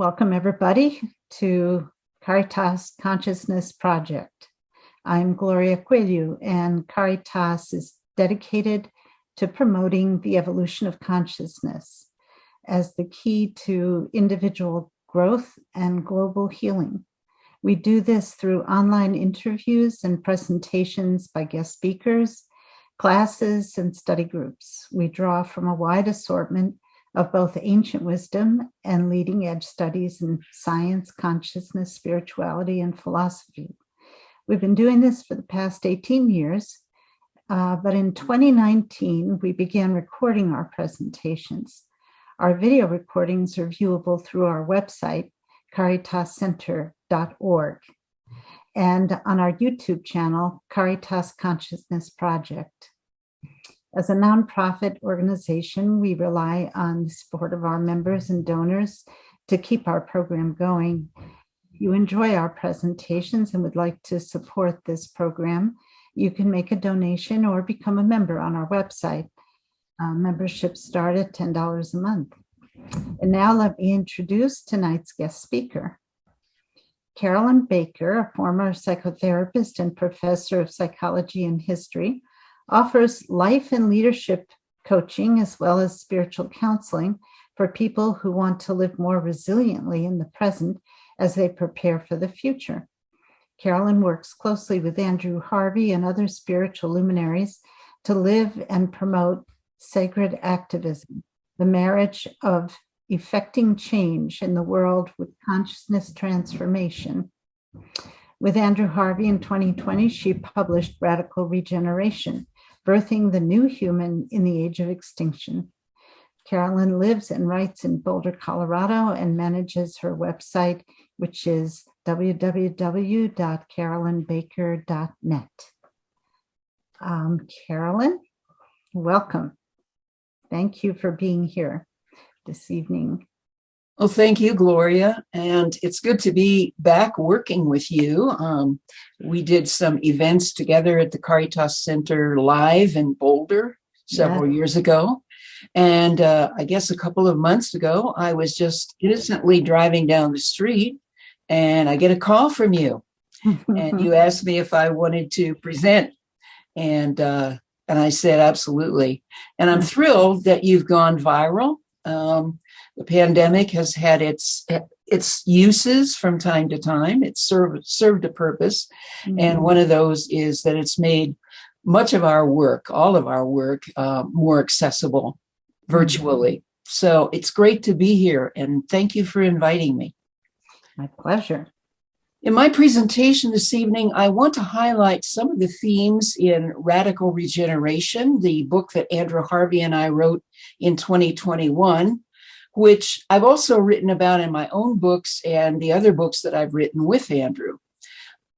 Welcome, everybody, to Caritas Consciousness Project. I'm Gloria Coelho, and Caritas is dedicated to promoting the evolution of consciousness as the key to individual growth and global healing. We do this through online interviews and presentations by guest speakers, classes, and study groups. We draw from a wide assortment of both ancient wisdom and leading edge studies in science, consciousness, spirituality, and philosophy. We've been doing this for the past 18 years, but in 2019, we began recording our presentations. Our video recordings are viewable through our website, caritascenter.org, and on our YouTube channel, Caritas Consciousness Project. As a nonprofit organization, we rely on the support of our members and donors to keep our program going. If you enjoy our presentations and would like to support this program, you can make a donation or become a member on our website. Memberships start at $10 a month. And now let me introduce tonight's guest speaker. Carolyn Baker, a former psychotherapist and professor of psychology and history, offers life and leadership coaching as well as spiritual counseling for people who want to live more resiliently in the present as they prepare for the future. Carolyn works closely with Andrew Harvey and other spiritual luminaries to live and promote sacred activism, the marriage of effecting change in the world with consciousness transformation. With Andrew Harvey in 2020, she published Radical Regeneration, Birthing the New Human in the Age of Extinction. Carolyn lives and writes in Boulder, Colorado, and manages her website, which is www.carolynbaker.net. Carolyn, welcome. Thank you for being here this evening. Well, thank you, Gloria. And it's good to be back working with you. We did some events together at the Caritas Center live in Boulder several years ago. And I guess a couple of months ago, I was just innocently driving down the street and I get a call from you. And you asked me if I wanted to present. And I said, absolutely. And I'm thrilled that you've gone viral. The pandemic has had its uses from time to time. It's served a purpose. Mm-hmm. And one of those is that it's made much of our work, all of our work, more accessible virtually. Mm-hmm. So it's great to be here. And thank you for inviting me. My pleasure. In my presentation this evening, I want to highlight some of the themes in Radical Regeneration, the book that Andrew Harvey and I wrote in 2021, which I've also written about in my own books and the other books that I've written with Andrew.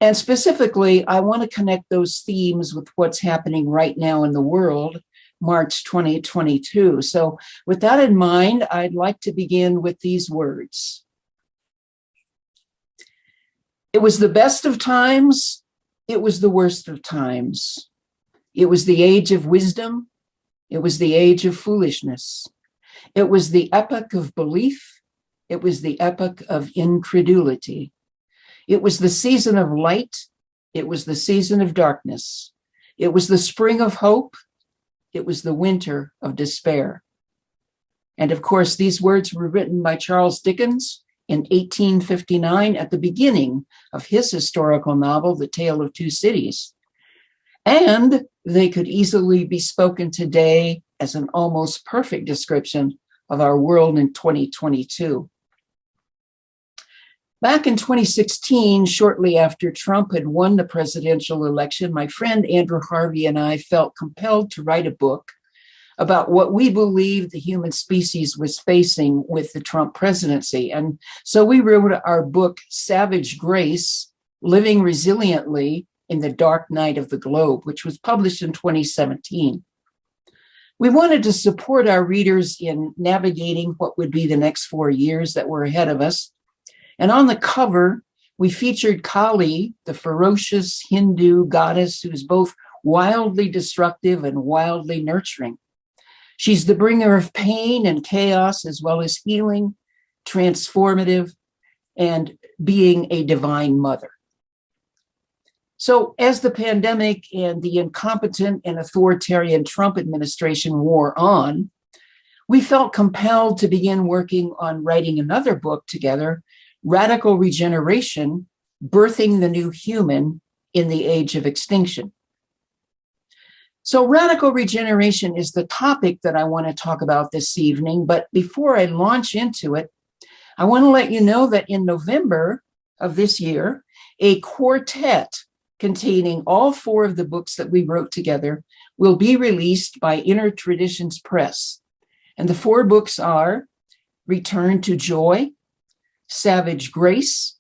And specifically, I want to connect those themes with what's happening right now in the world, March 2022. So with that in mind, I'd like to begin with these words. It was the best of times. It was the worst of times. It was the age of wisdom. It was the age of foolishness. It was the epoch of belief. It was the epoch of incredulity. It was the season of light. It was the season of darkness. It was the spring of hope. It was the winter of despair. And of course, these words were written by Charles Dickens in 1859 at the beginning of his historical novel, The Tale of Two Cities. And they could easily be spoken today as an almost perfect description of our world in 2022. Back in 2016, shortly after Trump had won the presidential election, my friend Andrew Harvey and I felt compelled to write a book about what we believed the human species was facing with the Trump presidency. And so we wrote our book, Savage Grace, Living Resiliently in the Dark Night of the Globe, which was published in 2017. We wanted to support our readers in navigating what would be the next 4 years that were ahead of us. And on the cover, we featured Kali, the ferocious Hindu goddess who's both wildly destructive and wildly nurturing. She's the bringer of pain and chaos as well as healing, transformative, and being a divine mother. So as the pandemic and the incompetent and authoritarian Trump administration wore on, we felt compelled to begin working on writing another book together, Radical Regeneration, Birthing the New Human in the Age of Extinction. So radical regeneration is the topic that I want to talk about this evening. But before I launch into it, I want to let you know that in November of this year, a quartet containing all 4 of the books that we wrote together will be released by Inner Traditions Press. And the 4 books are Return to Joy, Savage Grace,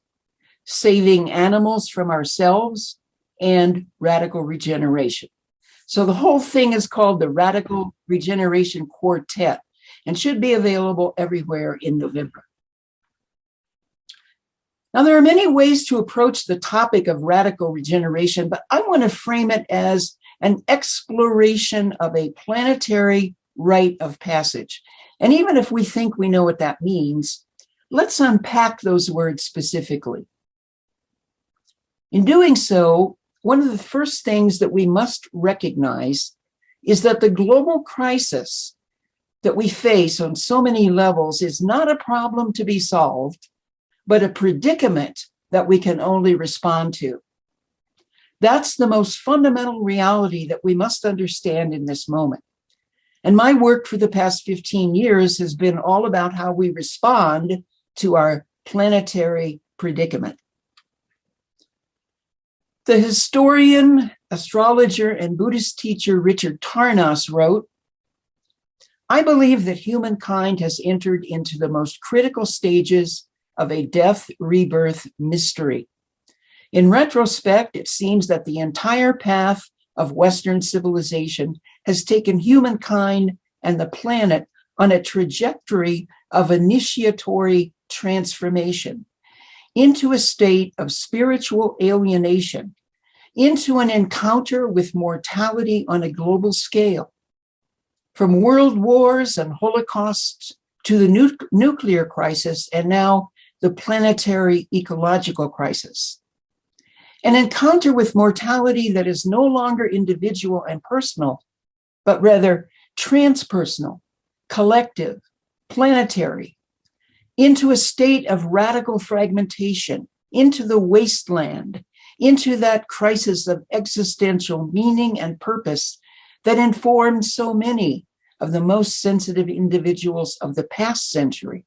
Saving Animals from Ourselves, and Radical Regeneration. So the whole thing is called the Radical Regeneration Quartet and should be available everywhere in November. Now, there are many ways to approach the topic of radical regeneration, but I want to frame it as an exploration of a planetary rite of passage. And even if we think we know what that means, let's unpack those words specifically. In doing so, one of the first things that we must recognize is that the global crisis that we face on so many levels is not a problem to be solved, but a predicament that we can only respond to. That's the most fundamental reality that we must understand in this moment. And my work for the past 15 years has been all about how we respond to our planetary predicament. The historian, astrologer, and Buddhist teacher Richard Tarnas wrote, "I believe that humankind has entered into the most critical stages of a death-rebirth mystery. In retrospect, it seems that the entire path of Western civilization has taken humankind and the planet on a trajectory of initiatory transformation into a state of spiritual alienation, into an encounter with mortality on a global scale. From world wars and holocausts to the nuclear crisis, and now the planetary ecological crisis. An encounter with mortality that is no longer individual and personal, but rather transpersonal, collective, planetary, into a state of radical fragmentation, into the wasteland, into that crisis of existential meaning and purpose that informed so many of the most sensitive individuals of the past century.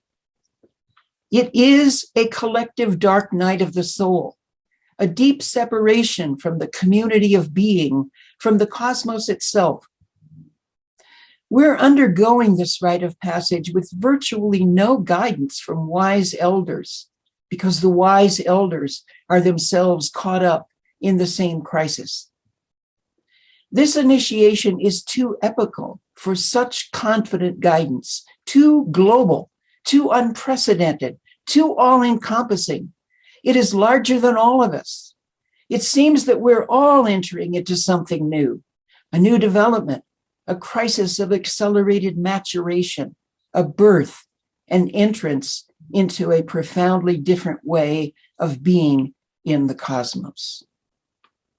It is a collective dark night of the soul, a deep separation from the community of being, from the cosmos itself. We're undergoing this rite of passage with virtually no guidance from wise elders, because the wise elders are themselves caught up in the same crisis. This initiation is too epochal for such confident guidance, too global, too unprecedented, too all-encompassing. It is larger than all of us. It seems that we're all entering into something new, a new development, a crisis of accelerated maturation, a birth, an entrance into a profoundly different way of being in the cosmos."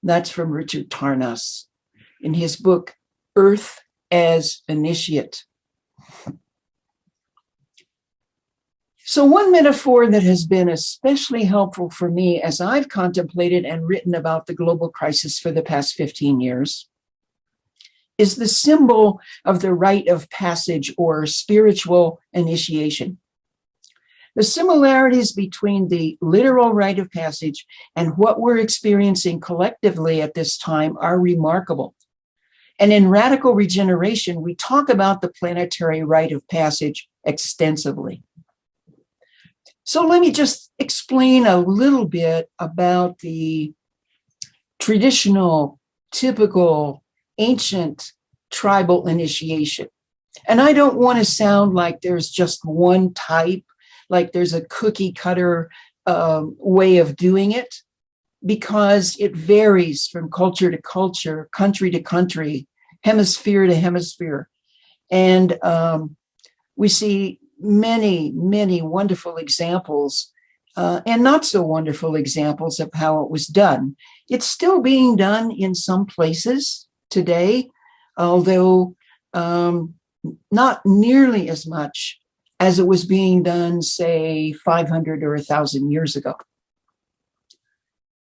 That's from Richard Tarnas in his book, Earth as Initiate. So one metaphor that has been especially helpful for me as I've contemplated and written about the global crisis for the past 15 years is the symbol of the rite of passage or spiritual initiation. The similarities between the literal rite of passage and what we're experiencing collectively at this time are remarkable. And in Radical Regeneration, we talk about the planetary rite of passage extensively. So let me just explain a little bit about the traditional, typical, ancient tribal initiation. And I don't want to sound like there's just one type, like there's a cookie cutter way of doing it, because it varies from culture to culture, country to country, hemisphere to hemisphere. And we see many, many wonderful examples and not so wonderful examples of how it was done. It's still being done in some places today, although not nearly as much as it was being done, say, 500 or 1,000 years ago.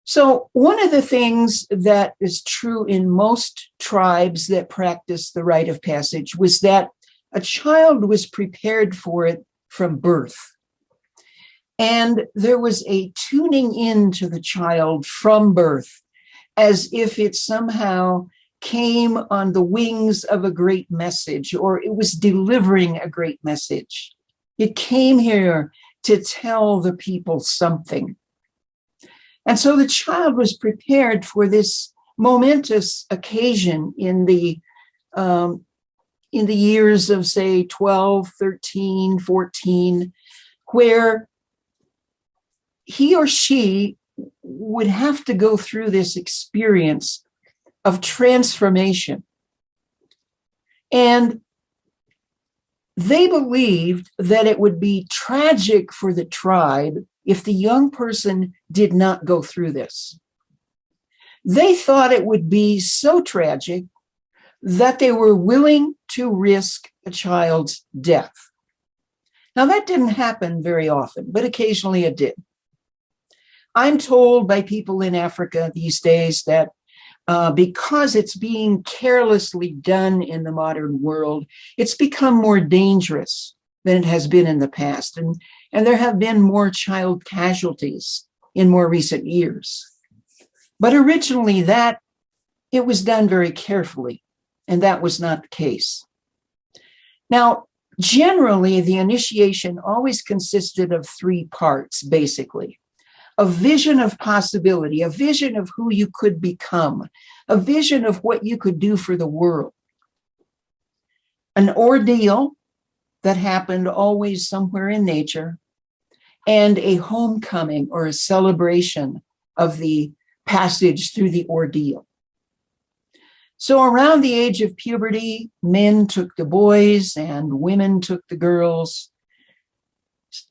So one of the things that is true in most tribes that practice the rite of passage was that a child was prepared for it from birth. And there was a tuning into the child from birth, as if it somehow came on the wings of a great message, or it was delivering a great message. It came here to tell the people something. And so the child was prepared for this momentous occasion in the years of, say, 12, 13, 14, where he or she would have to go through this experience of transformation. And they believed that it would be tragic for the tribe if the young person did not go through this. They thought it would be so tragic that they were willing to risk a child's death. Now, that didn't happen very often, but occasionally it did. I'm told by people in Africa these days that because it's being carelessly done in the modern world, it's become more dangerous than it has been in the past. And there have been more child casualties in more recent years. But originally it was done very carefully, and that was not the case. Now, generally, the initiation always consisted of 3 parts, basically. A vision of possibility, a vision of who you could become, a vision of what you could do for the world. An ordeal that happened always somewhere in nature, and a homecoming or a celebration of the passage through the ordeal. So around the age of puberty, men took the boys and women took the girls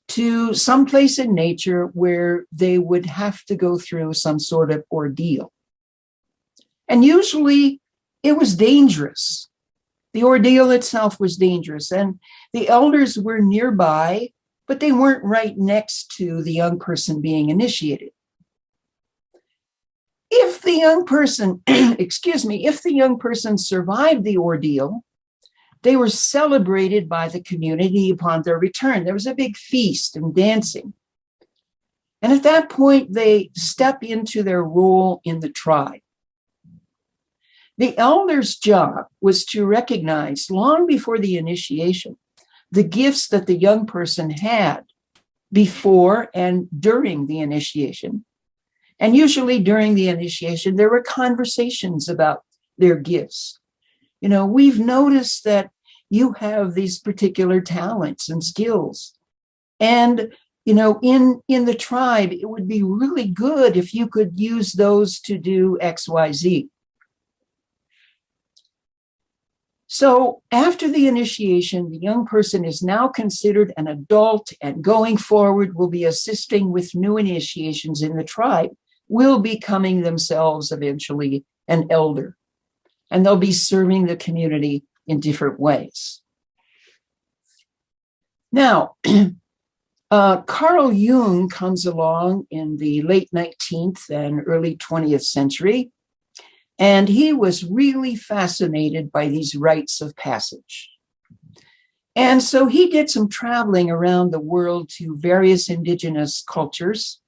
to some place in nature where they would have to go through some sort of ordeal. And usually it was dangerous. The ordeal itself was dangerous, and the elders were nearby, but they weren't right next to the young person being initiated. If the young person, if the young person survived the ordeal, they were celebrated by the community upon their return. There was a big feast and dancing. And at that point, they step into their role in the tribe. The elder's job was to recognize, long before the initiation, the gifts that the young person had before and during the initiation. And usually during the initiation, there were conversations about their gifts. You know, we've noticed that you have these particular talents and skills. And, you know, in the tribe, it would be really good if you could use those to do X, Y, Z. So after the initiation, the young person is now considered an adult, and going forward will be assisting with new initiations in the tribe, will becoming themselves eventually an elder. And they'll be serving the community in different ways. Now, Carl Jung comes along in the late 19th and early 20th century, and he was really fascinated by these rites of passage. And so he did some traveling around the world to various indigenous cultures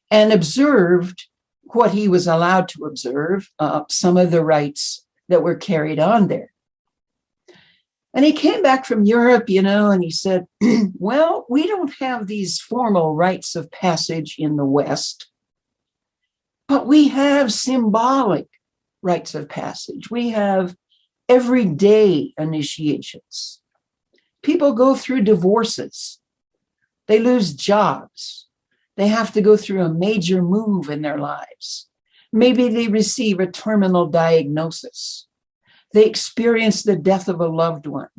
and observed what he was allowed to observe, some of the rites that were carried on there. And he came back from Europe, you know, and he said, well, we don't have these formal rites of passage in the West, but we have symbolic rites of passage. We have everyday initiations. People go through divorces. They lose jobs. They have to go through a major move in their lives. Maybe they receive a terminal diagnosis. They experience the death of a loved one.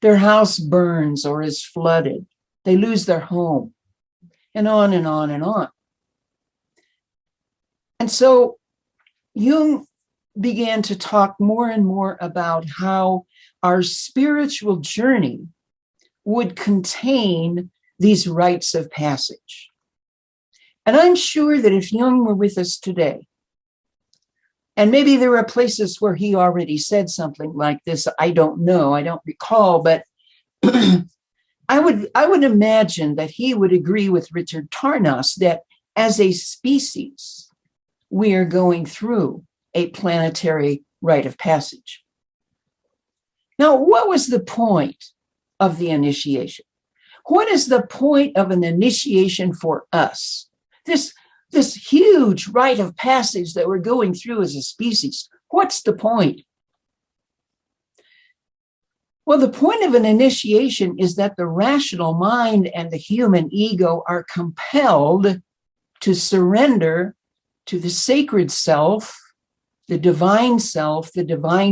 Their house burns or is flooded. They lose their home, and on and on and on. And so Jung began to talk more and more about how our spiritual journey would contain these rites of passage. And I'm sure that if Jung were with us today, and maybe there are places where he already said something like this, I don't know, I don't recall, but I would imagine that he would agree with Richard Tarnas that as a species, we are going through a planetary rite of passage. Now, what was the point of the initiation? What is the point of an initiation for us? This huge rite of passage that we're going through as a species. What's the point? Well, the point of an initiation is that the rational mind and the human ego are compelled to surrender to the sacred self, the divine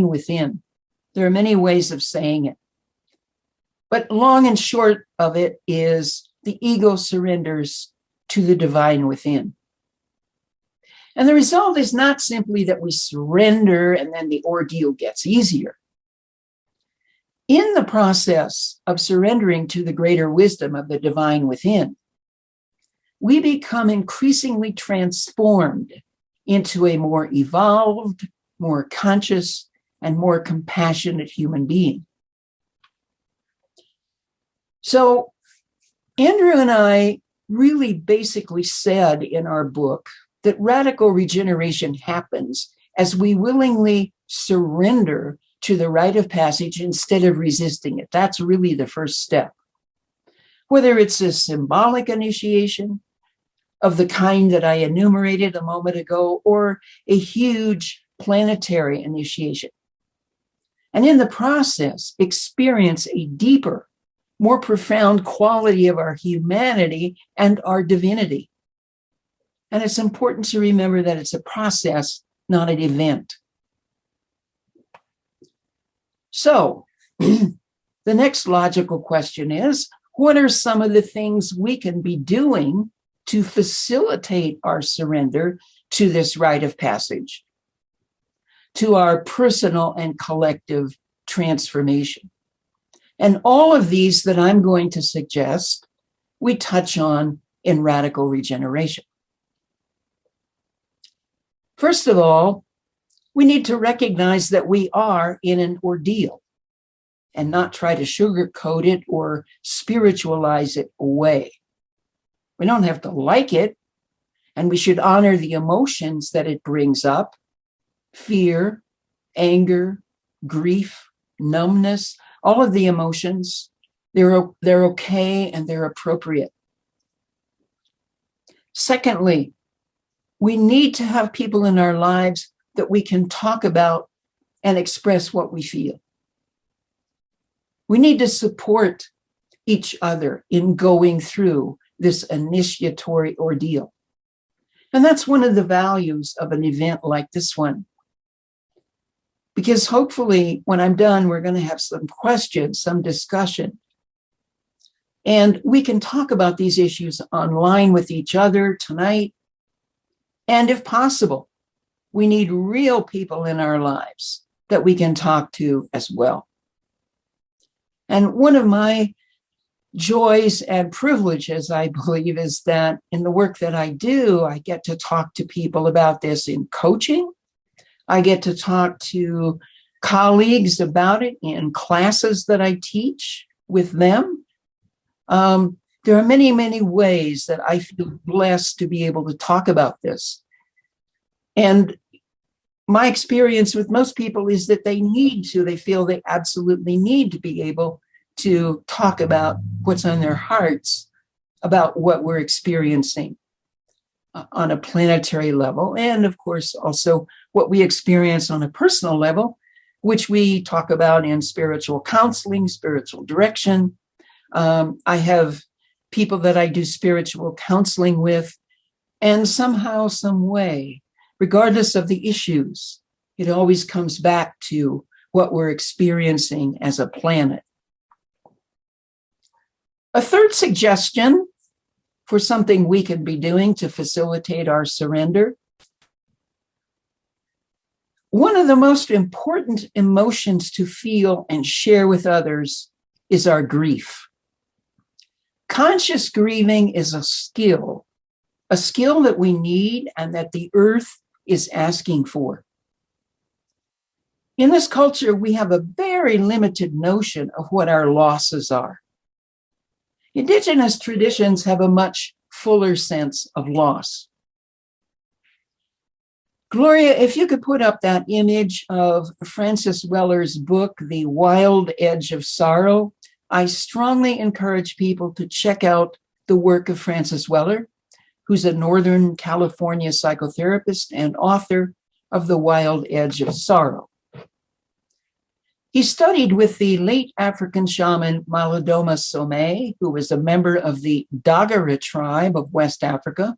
within. There are many ways of saying it. But long and short of it is the ego surrenders to the divine within. And the result is not simply that we surrender and then the ordeal gets easier. In the process of surrendering to the greater wisdom of the divine within, we become increasingly transformed into a more evolved, more conscious, and more compassionate human being. So Andrew and I really basically said in our book that radical regeneration happens as we willingly surrender to the rite of passage instead of resisting it. That's really the first step. Whether it's a symbolic initiation of the kind that I enumerated a moment ago, or a huge planetary initiation. And in the process, experience a deeper, more profound quality of our humanity and our divinity. And it's important to remember that it's a process, not an event. So the next logical question is, what are some of the things we can be doing to facilitate our surrender to this rite of passage, to our personal and collective transformation? And all of these that I'm going to suggest, we touch on in radical regeneration. First of all, we need to recognize that we are in an ordeal and not try to sugarcoat it or spiritualize it away. We don't have to like it, and we should honor the emotions that it brings up: fear, anger, grief, numbness, all of the emotions. They're okay and they're appropriate. Secondly, we need to have people in our lives that we can talk about and express what we feel. We need to support each other in going through this initiatory ordeal. And that's one of the values of an event like this one. Because hopefully when I'm done, we're going to have some questions, some discussion. And we can talk about these issues online with each other tonight. And if possible, we need real people in our lives that we can talk to as well. And one of my joys and privileges, I believe, is that in the work that I do, I get to talk to people about this in coaching. I get to talk to colleagues about it in classes that I teach with them. There are many, many ways that I feel blessed to be able to talk about this. And my experience with most people is that they feel they absolutely need to be able to talk about what's on their hearts, about what we're experiencing on a planetary level, and of course also what we experience on a personal level, which we talk about in spiritual counseling, spiritual direction. I have people that I do spiritual counseling with, and somehow, some way, regardless of the issues, it always comes back to what we're experiencing as a planet. A third suggestion for something we can be doing to facilitate our surrender. One of the most important emotions to feel and share with others is our grief. Conscious grieving is a skill that we need and that the earth is asking for. In this culture, we have a very limited notion of what our losses are. Indigenous traditions have a much fuller sense of loss. Gloria, if you could put up that image of Francis Weller's book, The Wild Edge of Sorrow, I strongly encourage people to check out the work of Francis Weller, who's a Northern California psychotherapist and author of The Wild Edge of Sorrow. He studied with the late African shaman Malidoma Somé, who was a member of the Dagara tribe of West Africa.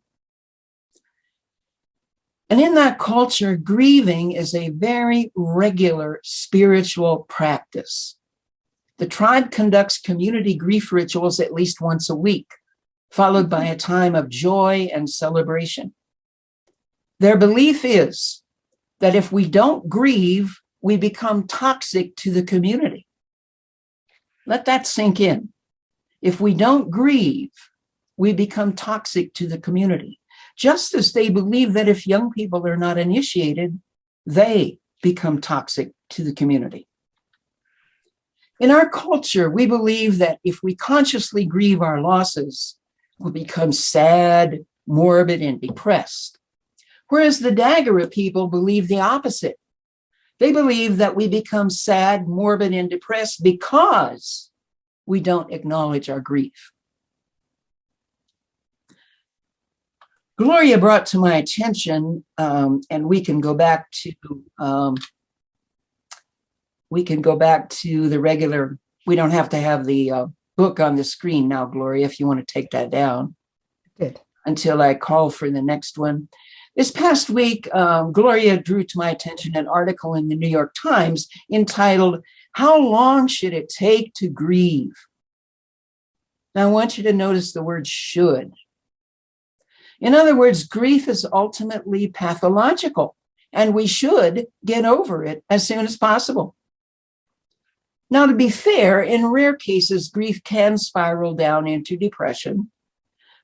And in that culture, grieving is a very regular spiritual practice. The tribe conducts community grief rituals at least once a week, followed by a time of joy and celebration. Their belief is that if we don't grieve, we become toxic to the community. Let that sink in. If we don't grieve, we become toxic to the community. Just as they believe that if young people are not initiated, they become toxic to the community. In our culture, we believe that if we consciously grieve our losses, we'll become sad, morbid, and depressed. Whereas the Dagara people believe the opposite. They believe that we become sad, morbid, and depressed because we don't acknowledge our grief. Gloria brought to my attention, and we can go back to the regular. We don't have to have the book on the screen now, Gloria, if you want to take that down. Good. Until I call for the next one. This past week, Gloria drew to my attention an article in the New York Times entitled, "How Long Should It Take to Grieve?" Now, I want you to notice the word should. In other words, grief is ultimately pathological, and we should get over it as soon as possible. Now, to be fair, in rare cases, grief can spiral down into depression,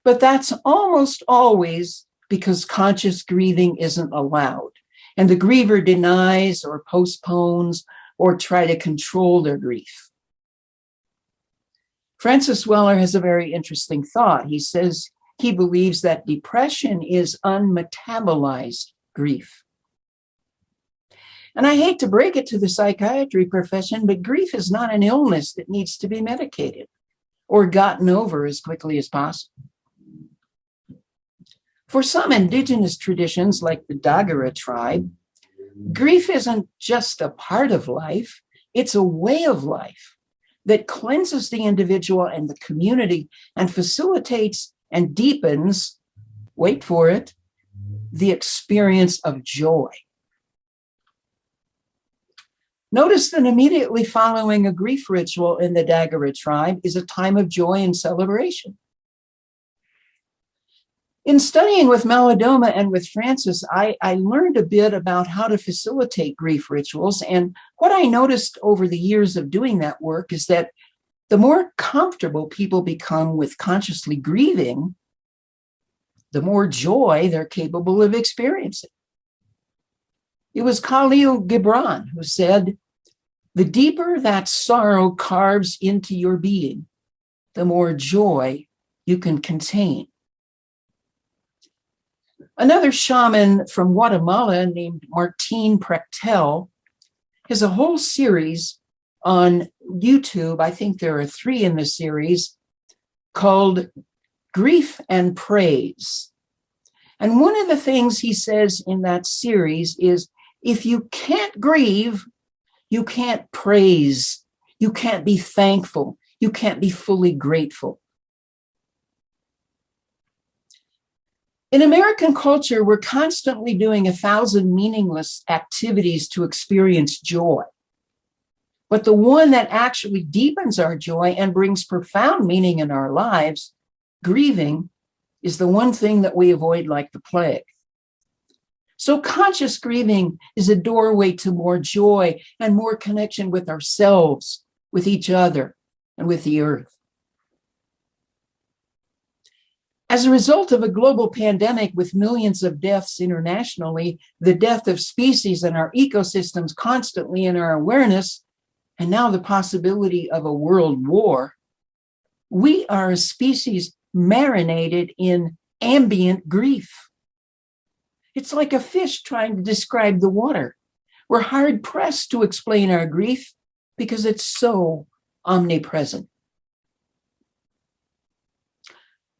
but that's almost always because conscious grieving isn't allowed, and the griever denies or postpones or try to control their grief. Francis Weller has a very interesting thought. He says he believes that depression is unmetabolized grief. And I hate to break it to the psychiatry profession, but grief is not an illness that needs to be medicated or gotten over as quickly as possible. For some indigenous traditions, like the Dagara tribe, grief isn't just a part of life, it's a way of life that cleanses the individual and the community and facilitates and deepens, wait for it, the experience of joy. Notice that immediately following a grief ritual in the Dagara tribe is a time of joy and celebration. In studying with Malidoma and with Francis, I learned a bit about how to facilitate grief rituals. And what I noticed over the years of doing that work is that the more comfortable people become with consciously grieving, the more joy they're capable of experiencing. It was Khalil Gibran who said, "The deeper that sorrow carves into your being, the more joy you can contain." Another shaman from Guatemala named Martín Prechtel has a whole series on YouTube. I think there are 3 in the series called Grief and Praise. And one of the things he says in that series is, if you can't grieve, you can't praise, you can't be thankful, you can't be fully grateful. In American culture, we're constantly doing 1,000 meaningless activities to experience joy. But the one that actually deepens our joy and brings profound meaning in our lives, grieving, is the one thing that we avoid like the plague. So conscious grieving is a doorway to more joy and more connection with ourselves, with each other, and with the earth. As a result of a global pandemic with millions of deaths internationally, the death of species and our ecosystems constantly in our awareness, and now the possibility of a world war, we are a species marinated in ambient grief. It's like a fish trying to describe the water. We're hard pressed to explain our grief because it's so omnipresent.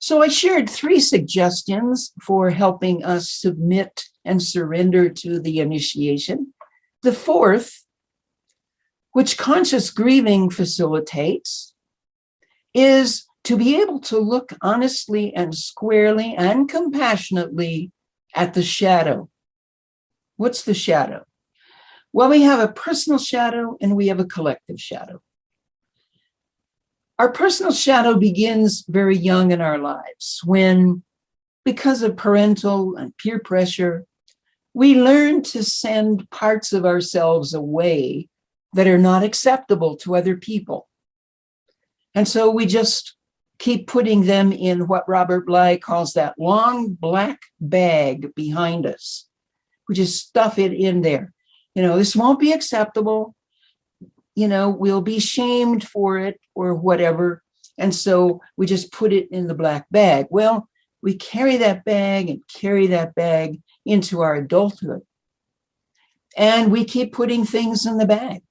So I shared 3 suggestions for helping us submit and surrender to the initiation. The 4th, which conscious grieving facilitates, is to be able to look honestly and squarely and compassionately at the shadow. What's the shadow? Well, we have a personal shadow and we have a collective shadow. Our personal shadow begins very young in our lives when, because of parental and peer pressure, we learn to send parts of ourselves away that are not acceptable to other people. And so we just keep putting them in what Robert Bly calls that long black bag behind us. We just stuff it in there. This won't be acceptable. We'll be shamed for it or whatever. And so we just put it in the black bag. Well, we carry that bag into our adulthood. And we keep putting things in the bag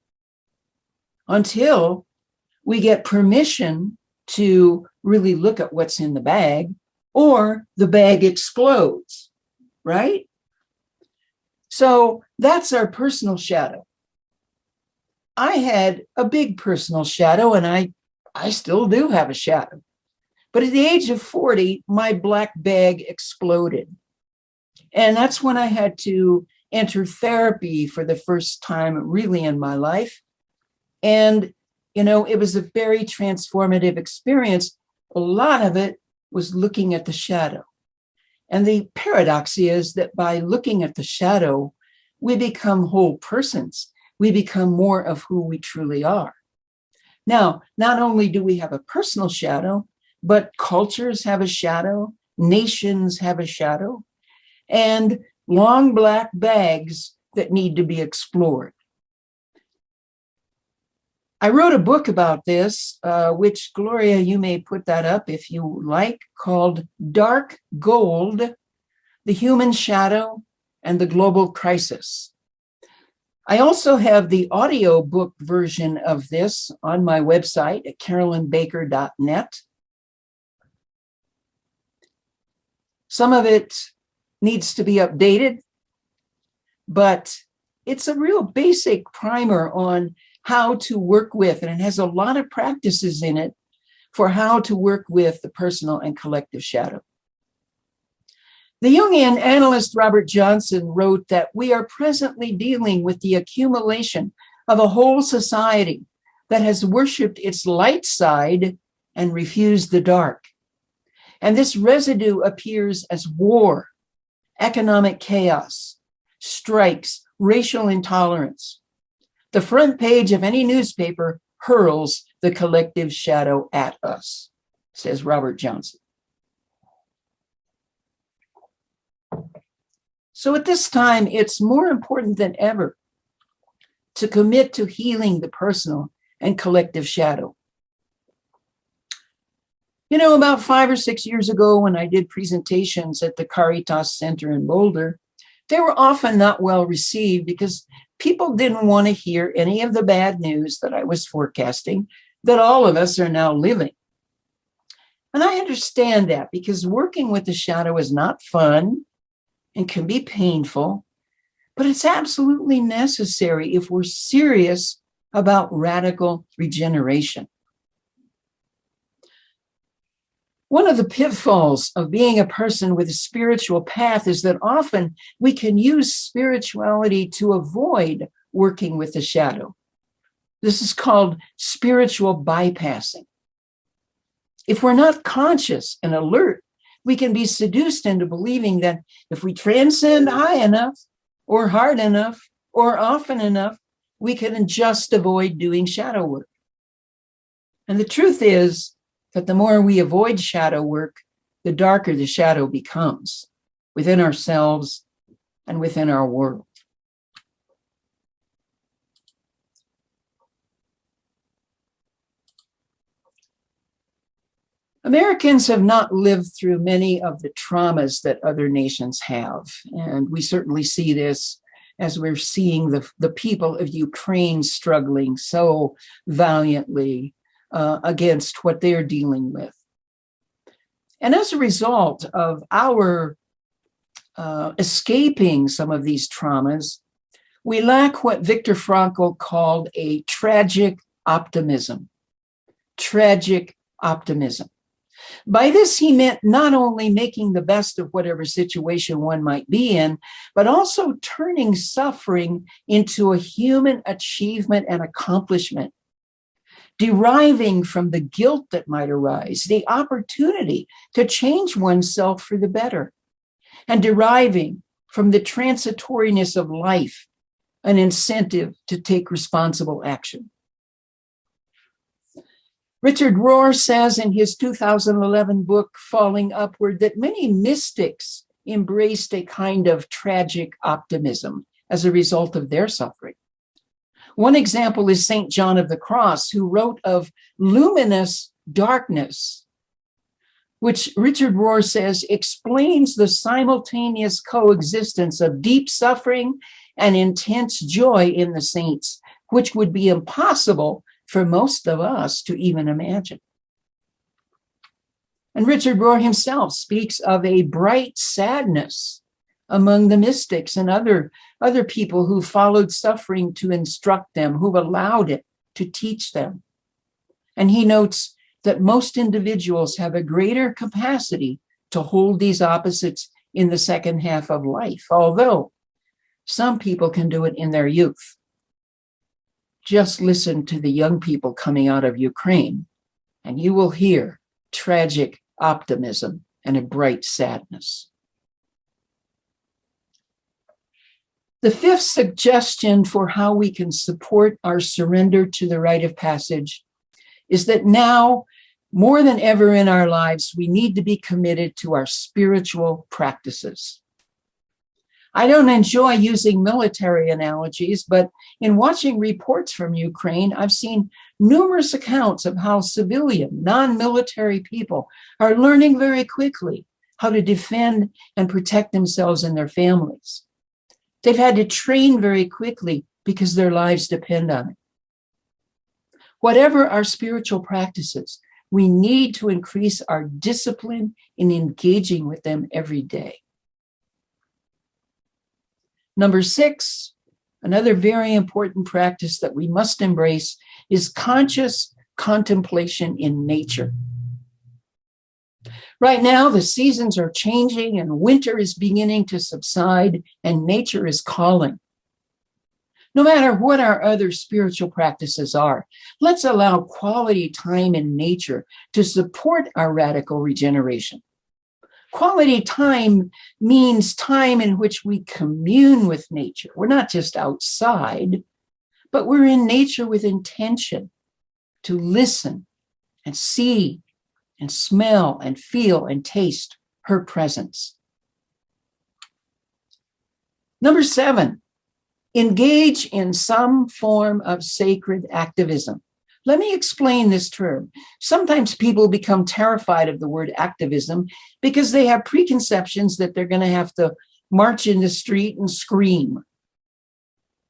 until we get permission to really look at what's in the bag, or the bag explodes, right? So that's our personal shadow. I had a big personal shadow, and I still do have a shadow. But at the age of 40, my black bag exploded. And that's when I had to enter therapy for the first time really in my life. And it was a very transformative experience. A lot of it was looking at the shadow. And the paradox is that by looking at the shadow, we become whole persons. We become more of who we truly are. Now, not only do we have a personal shadow, but cultures have a shadow, nations have a shadow, and long black bags that need to be explored. I wrote a book about this, which, Gloria, you may put that up if you like, called Dark Gold, The Human Shadow and the Global Crisis. I also have the audiobook version of this on my website at carolynbaker.net. Some of it needs to be updated, but it's a real basic primer on how to work with, and it has a lot of practices in it for how to work with the personal and collective shadow. The Jungian analyst Robert Johnson wrote that we are presently dealing with the accumulation of a whole society that has worshipped its light side and refused the dark. And this residue appears as war, economic chaos, strikes, racial intolerance. The front page of any newspaper hurls the collective shadow at us, says Robert Johnson. So at this time, it's more important than ever to commit to healing the personal and collective shadow. About 5 or 6 years ago, when I did presentations at the Caritas Center in Boulder, they were often not well received because people didn't want to hear any of the bad news that I was forecasting that all of us are now living. And I understand that because working with the shadow is not fun and can be painful, but it's absolutely necessary if we're serious about radical regeneration. One of the pitfalls of being a person with a spiritual path is that often we can use spirituality to avoid working with the shadow. This is called spiritual bypassing. If we're not conscious and alert, we can be seduced into believing that if we transcend high enough or hard enough or often enough, we can just avoid doing shadow work. And the truth is that the more we avoid shadow work, the darker the shadow becomes within ourselves and within our world. Americans have not lived through many of the traumas that other nations have. And we certainly see this as we're seeing the people of Ukraine struggling so valiantly against what they're dealing with. And as a result of our escaping some of these traumas, we lack what Viktor Frankl called a tragic optimism. Tragic optimism. By this, he meant not only making the best of whatever situation one might be in, but also turning suffering into a human achievement and accomplishment, deriving from the guilt that might arise, the opportunity to change oneself for the better, and deriving from the transitoriness of life, an incentive to take responsible action. Richard Rohr says in his 2011 book, Falling Upward, that many mystics embraced a kind of tragic optimism as a result of their suffering. One example is St. John of the Cross, who wrote of luminous darkness, which Richard Rohr says explains the simultaneous coexistence of deep suffering and intense joy in the saints, which would be impossible for most of us to even imagine. And Richard Rohr himself speaks of a bright sadness among the mystics and other people who followed suffering to instruct them, who allowed it to teach them. And he notes that most individuals have a greater capacity to hold these opposites in the second half of life, although some people can do it in their youth. Just listen to the young people coming out of Ukraine, and you will hear tragic optimism and a bright sadness. The fifth suggestion for how we can support our surrender to the rite of passage is that now, more than ever in our lives, we need to be committed to our spiritual practices. I don't enjoy using military analogies, but in watching reports from Ukraine, I've seen numerous accounts of how civilian, non-military people are learning very quickly how to defend and protect themselves and their families. They've had to train very quickly because their lives depend on it. Whatever our spiritual practices, we need to increase our discipline in engaging with them every day. Number 6, another very important practice that we must embrace is conscious contemplation in nature. Right now, the seasons are changing and winter is beginning to subside and nature is calling. No matter what our other spiritual practices are, let's allow quality time in nature to support our radical regeneration. Quality time means time in which we commune with nature. We're not just outside, but we're in nature with intention to listen and see and smell and feel and taste her presence. Number 7, engage in some form of sacred activism. Let me explain this term. Sometimes people become terrified of the word activism because they have preconceptions that they're going to have to march in the street and scream.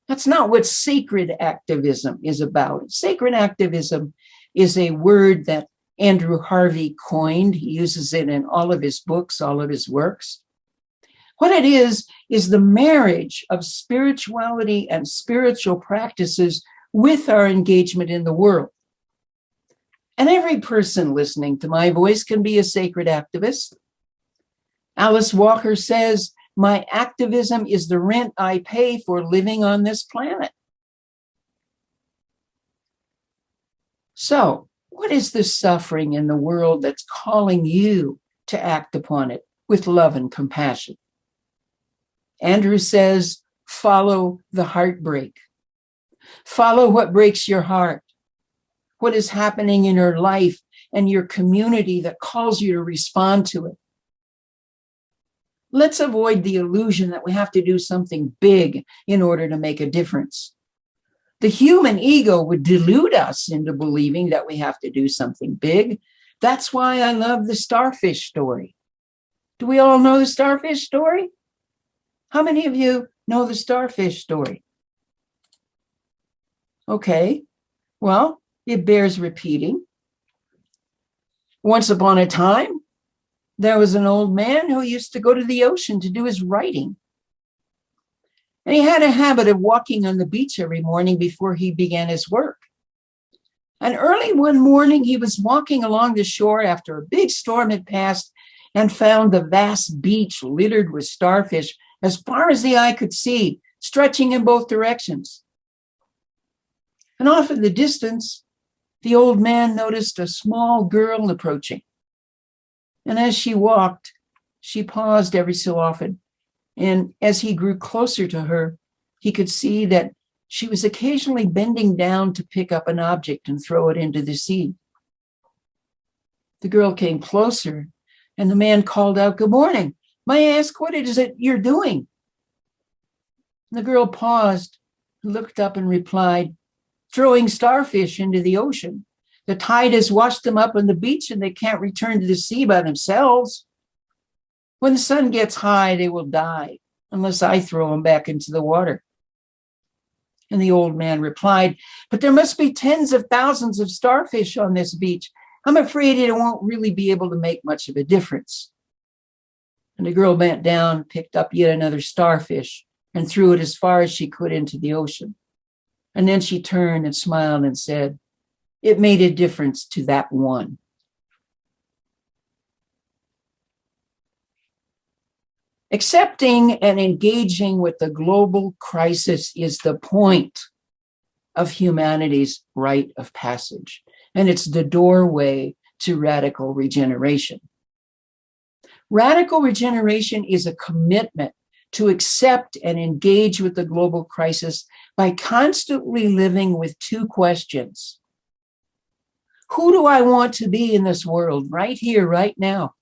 That's not what sacred activism is about. Sacred activism is a word that Andrew Harvey coined. He uses it in all of his books, all of his works. What it is the marriage of spirituality and spiritual practices with our engagement in the world. And every person listening to my voice can be a sacred activist. Alice Walker says, "My activism is the rent I pay for living on this planet." So, what is the suffering in the world that's calling you to act upon it with love and compassion? Andrew says, follow the heartbreak. Follow what breaks your heart. What is happening in your life and your community that calls you to respond to it. Let's avoid the illusion that we have to do something big in order to make a difference. The human ego would delude us into believing that we have to do something big. That's why I love the starfish story. Do we all know the starfish story? How many of you know the starfish story? Okay, well, it bears repeating. Once upon a time, there was an old man who used to go to the ocean to do his writing. And he had a habit of walking on the beach every morning before he began his work. And early one morning, he was walking along the shore after a big storm had passed and found the vast beach littered with starfish as far as the eye could see, stretching in both directions. And off in the distance, the old man noticed a small girl approaching. And as she walked, she paused every so often. And as he grew closer to her, he could see that she was occasionally bending down to pick up an object and throw it into the sea. The girl came closer, and the man called out, "Good morning. May I ask what it is that you're doing?" And the girl paused, looked up and replied, "Throwing starfish into the ocean. The tide has washed them up on the beach and they can't return to the sea by themselves. When the sun gets high, they will die unless I throw them back into the water." And the old man replied, "But there must be tens of thousands of starfish on this beach. I'm afraid it won't really be able to make much of a difference." And the girl bent down, picked up yet another starfish, and threw it as far as she could into the ocean. And then she turned and smiled and said, "It made a difference to that one." Accepting and engaging with the global crisis is the point of humanity's rite of passage, and it's the doorway to radical regeneration. Radical regeneration is a commitment to accept and engage with the global crisis by constantly living with two questions. Who do I want to be in this world right here, right now?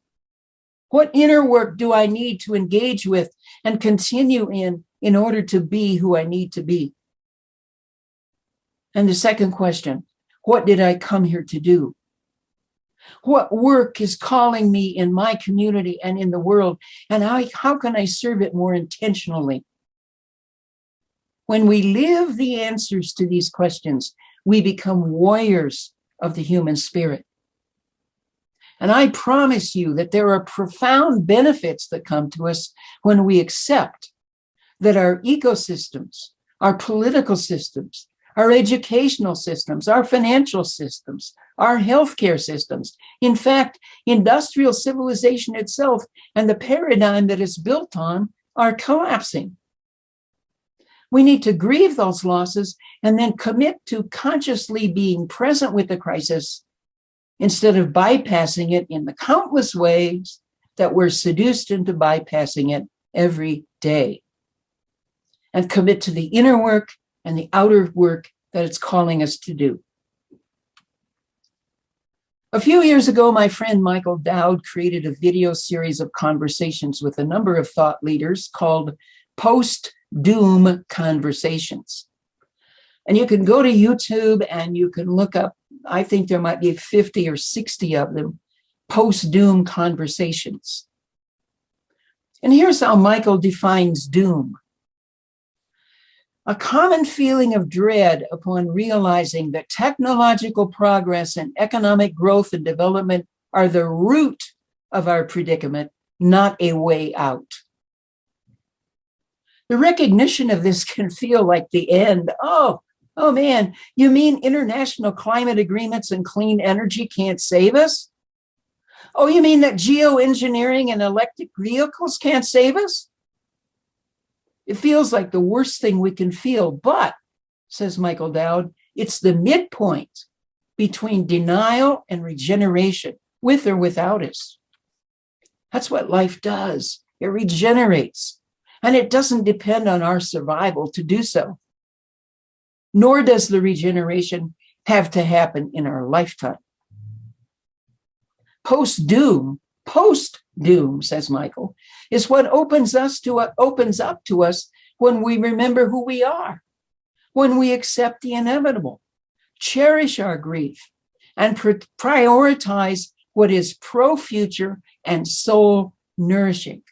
What inner work do I need to engage with and continue in order to be who I need to be? And the second question, what did I come here to do? What work is calling me in my community and in the world? And how can I serve it more intentionally? When we live the answers to these questions, we become warriors of the human spirit. And I promise you that there are profound benefits that come to us when we accept that our ecosystems, our political systems, our educational systems, our financial systems, our healthcare systems, in fact, industrial civilization itself and the paradigm that it's built on are collapsing. We need to grieve those losses and then commit to consciously being present with the crisis instead of bypassing it in the countless ways that we're seduced into bypassing it every day. And commit to the inner work and the outer work that it's calling us to do. A few years ago, my friend Michael Dowd created a video series of conversations with a number of thought leaders called Post-Doom Conversations. And you can go to YouTube and you can look up, I think there might be 50 or 60 of them, post-doom conversations. And here's how Michael defines doom. A common feeling of dread upon realizing that technological progress and economic growth and development are the root of our predicament, not a way out. The recognition of this can feel like the end. Oh man, you mean international climate agreements and clean energy can't save us? Oh, you mean that geoengineering and electric vehicles can't save us? It feels like the worst thing we can feel, but, says Michael Dowd, it's the midpoint between denial and regeneration, with or without us. That's what life does. It regenerates, and it doesn't depend on our survival to do so. Nor does the regeneration have to happen in our lifetime. Post-doom, says Michael, is what opens up to us when we remember who we are, when we accept the inevitable, cherish our grief, and prioritize what is pro-future and soul-nourishing.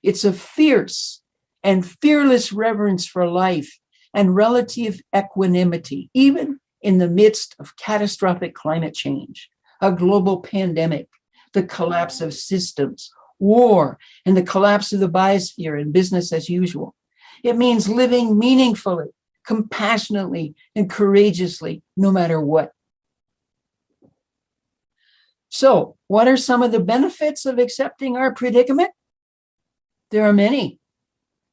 It's a fierce and fearless reverence for life and relative equanimity, even in the midst of catastrophic climate change, a global pandemic, the collapse of systems, war, and the collapse of the biosphere and business as usual. It means living meaningfully, compassionately, and courageously, no matter what. So, what are some of the benefits of accepting our predicament? There are many.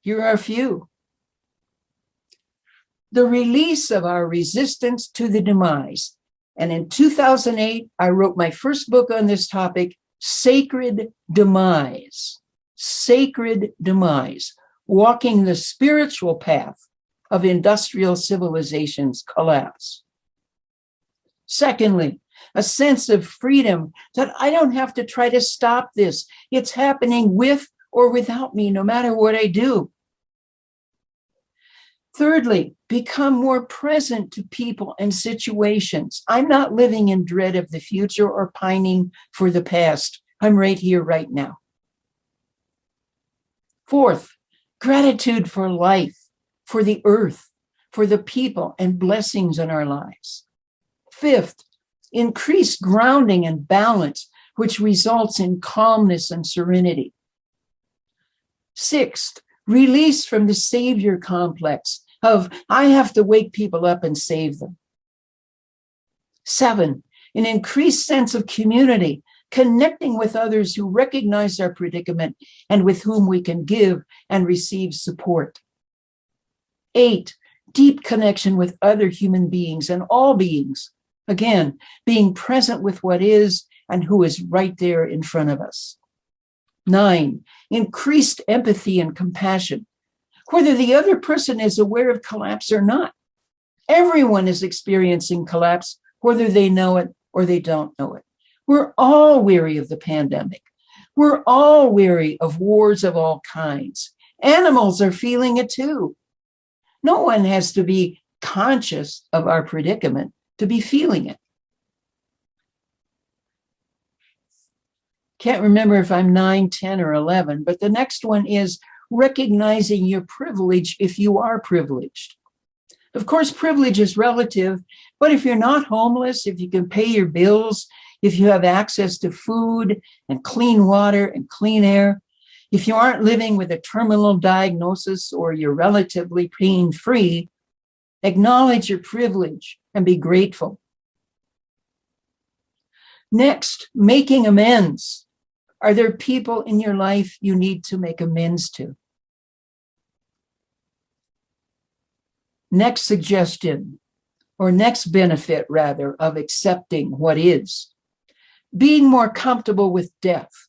Here are a few. The release of our resistance to the demise. And in 2008, I wrote my first book on this topic, Sacred Demise. Sacred Demise, walking the spiritual path of industrial civilization's collapse. Secondly, a sense of freedom that I don't have to try to stop this. It's happening with or without me, no matter what I do. Thirdly, become more present to people and situations. I'm not living in dread of the future or pining for the past. I'm right here, right now. Fourth, gratitude for life, for the earth, for the people and blessings in our lives. Fifth, increased grounding and balance, which results in calmness and serenity. Sixth, release from the savior complex of, I have to wake people up and save them. 7, an increased sense of community, connecting with others who recognize our predicament and with whom we can give and receive support. 8, deep connection with other human beings and all beings. Again, being present with what is and who is right there in front of us. 9, increased empathy and compassion, whether the other person is aware of collapse or not. Everyone is experiencing collapse, whether they know it or they don't know it. We're all weary of the pandemic. We're all weary of wars of all kinds. Animals are feeling it too. No one has to be conscious of our predicament to be feeling it. Can't remember if I'm 9, 10, or 11, but the next one is recognizing your privilege if you are privileged. Of course, privilege is relative, but if you're not homeless, if you can pay your bills, if you have access to food and clean water and clean air, if you aren't living with a terminal diagnosis or you're relatively pain-free, acknowledge your privilege and be grateful. Next, making amends. Are there people in your life you need to make amends to? Next suggestion, or next benefit rather, of accepting what is, being more comfortable with death.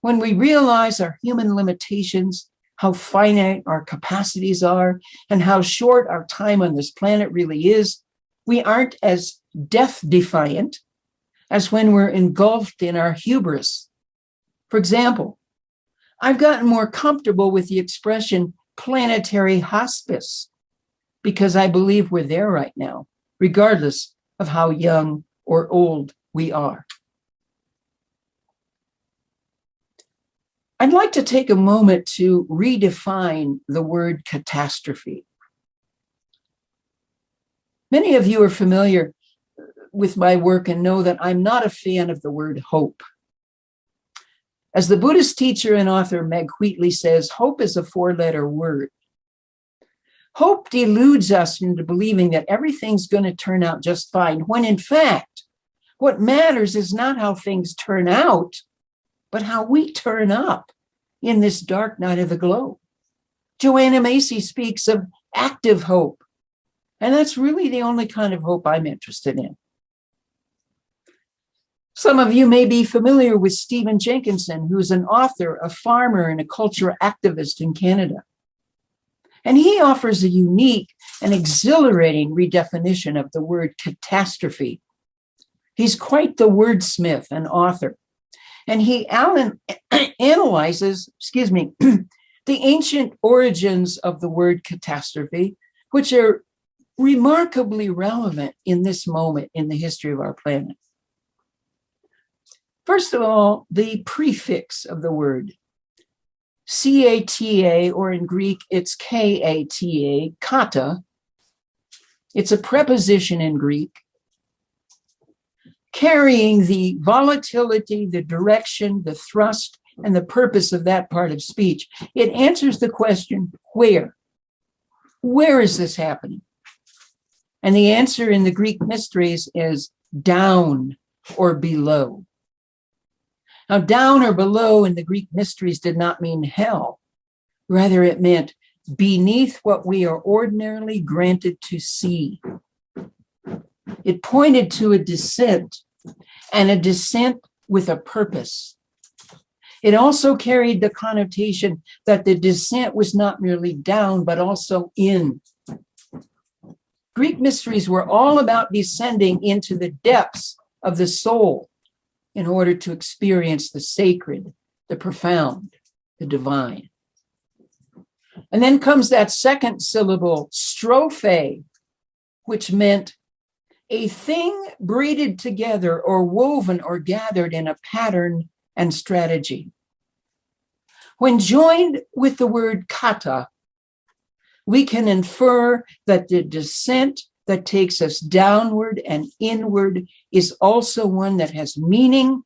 When we realize our human limitations, how finite our capacities are, and how short our time on this planet really is, we aren't as death defiant as when we're engulfed in our hubris. For example, I've gotten more comfortable with the expression planetary hospice because I believe we're there right now, regardless of how young or old we are. I'd like to take a moment to redefine the word catastrophe. Many of you are familiar with my work and know that I'm not a fan of the word hope. As the Buddhist teacher and author Meg Wheatley says, hope is a 4-letter word. Hope deludes us into believing that everything's going to turn out just fine, when in fact, what matters is not how things turn out, but how we turn up in this dark night of the globe. Joanna Macy speaks of active hope, And that's really the only kind of hope I'm interested in. Some of you may be familiar with Stephen Jenkinson, who's an author, a farmer, and a culture activist in Canada. And he offers a unique and exhilarating redefinition of the word catastrophe. He's quite the wordsmith and author. And he analyzes, the ancient origins of the word catastrophe, which are remarkably relevant in this moment in the history of our planet. First of all, the prefix of the word, kata, or in Greek, it's kata, kata. It's a preposition in Greek, carrying the volatility, the direction, the thrust, and the purpose of that part of speech. It answers the question, where? Where is this happening? And the answer in the Greek mysteries is down or below. Now, down or below in the Greek mysteries did not mean hell. Rather, it meant beneath what we are ordinarily granted to see. It pointed to a descent, and a descent with a purpose. It also carried the connotation that the descent was not merely down, but also in. Greek mysteries were all about descending into the depths of the soul in order to experience the sacred, the profound, the divine. And then comes that second syllable, strophe, which meant a thing braided together or woven or gathered in a pattern and strategy. When joined with the word kata, we can infer that the descent that takes us downward and inward is also one that has meaning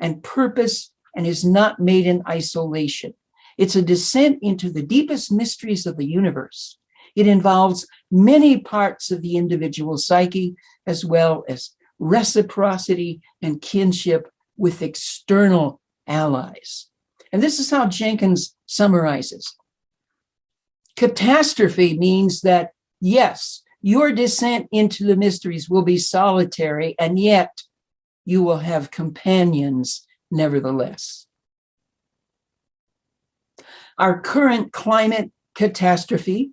and purpose and is not made in isolation. It's a descent into the deepest mysteries of the universe. It involves many parts of the individual psyche, as well as reciprocity and kinship with external allies. And this is how Jenkins summarizes. Catastrophe means that, yes, your descent into the mysteries will be solitary, and yet you will have companions nevertheless. Our current climate catastrophe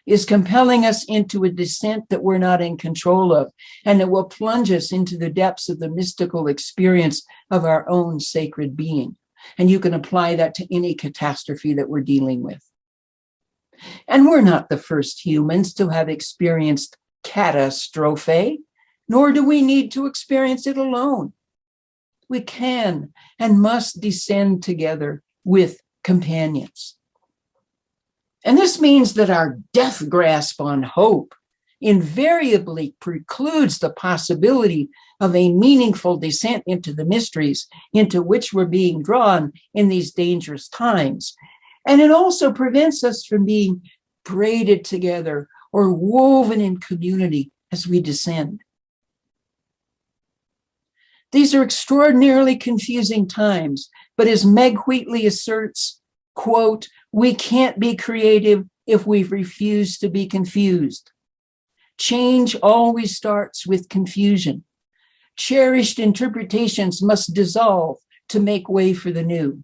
is compelling us into a descent that we're not in control of, and that will plunge us into the depths of the mystical experience of our own sacred being. And you can apply that to any catastrophe that we're dealing with. And we're not the first humans to have experienced catastrophe, nor do we need to experience it alone. We can and must descend together with companions. And this means that our death grasp on hope invariably precludes the possibility of a meaningful descent into the mysteries into which we're being drawn in these dangerous times. And it also prevents us from being braided together or woven in community as we descend. These are extraordinarily confusing times, but as Meg Wheatley asserts, quote, we can't be creative if we refuse to be confused. Change always starts with confusion. Cherished interpretations must dissolve to make way for the new.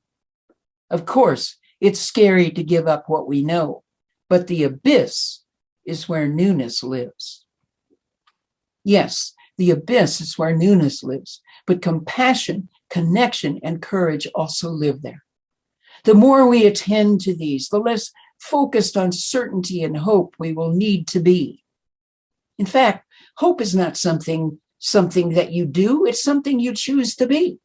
Of course, it's scary to give up what we know, but the abyss is where newness lives. Yes, the abyss is where newness lives, but compassion, connection, and courage also live there. The more we attend to these, the less focused on certainty and hope we will need to be. In fact, hope is not something that you do, it's something you choose to be.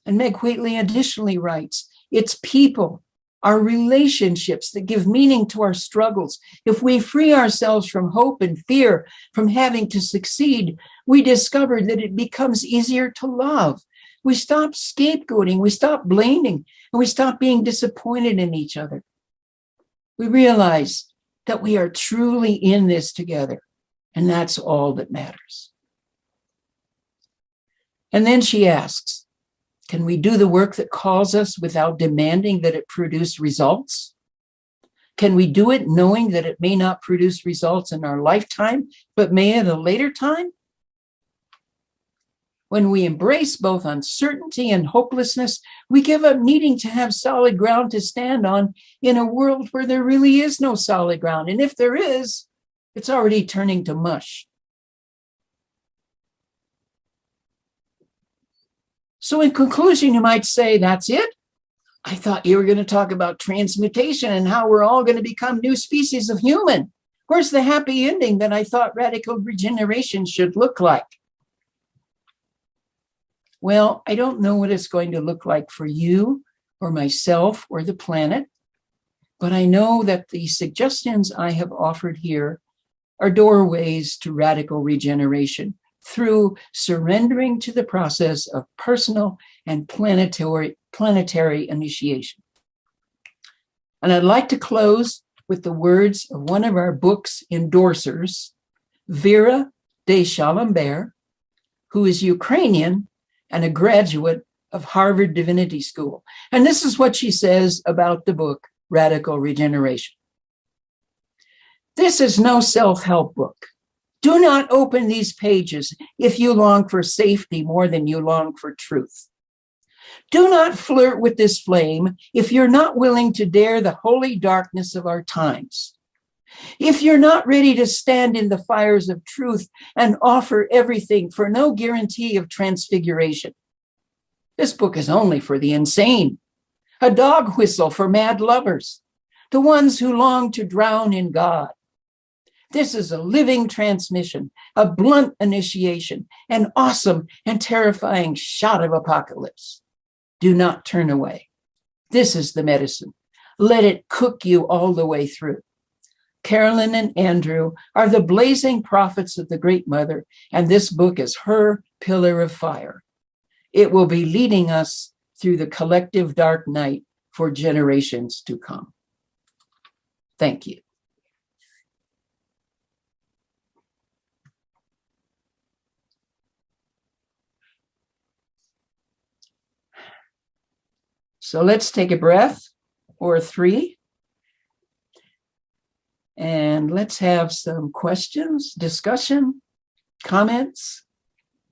And Meg Wheatley additionally writes, it's people, our relationships that give meaning to our struggles. If we free ourselves from hope and fear, from having to succeed, we discover that it becomes easier to love. We stop scapegoating, we stop blaming, and we stop being disappointed in each other. We realize that we are truly in this together, and that's all that matters. And then she asks, can we do the work that calls us without demanding that it produce results? Can we do it knowing that it may not produce results in our lifetime, but may at a later time? When we embrace both uncertainty and hopelessness, we give up needing to have solid ground to stand on in a world where there really is no solid ground. And if there is, it's already turning to mush. So in conclusion, you might say, that's it? I thought you were going to talk about transmutation and how we're all going to become new species of human. Where's the happy ending that I thought radical regeneration should look like? Well, I don't know what it's going to look like for you or myself or the planet, but I know that the suggestions I have offered here are doorways to radical regeneration through surrendering to the process of personal and planetary initiation. And I'd like to close with the words of one of our book's endorsers, Vera de Chalembert, who is Ukrainian and a graduate of Harvard Divinity School. And this is what she says about the book, Radical Regeneration. This is no self-help book. Do not open these pages if you long for safety more than you long for truth. Do not flirt with this flame if you're not willing to dare the holy darkness of our times. If you're not ready to stand in the fires of truth and offer everything for no guarantee of transfiguration. This book is only for the insane, a dog whistle for mad lovers, the ones who long to drown in God. This is a living transmission, a blunt initiation, an awesome and terrifying shot of apocalypse. Do not turn away. This is the medicine. Let it cook you all the way through. Carolyn and Andrew are the blazing prophets of the Great Mother, and this book is her pillar of fire. It will be leading us through the collective dark night for generations to come. Thank you. So let's take a breath or three. And let's have some questions, discussion, comments.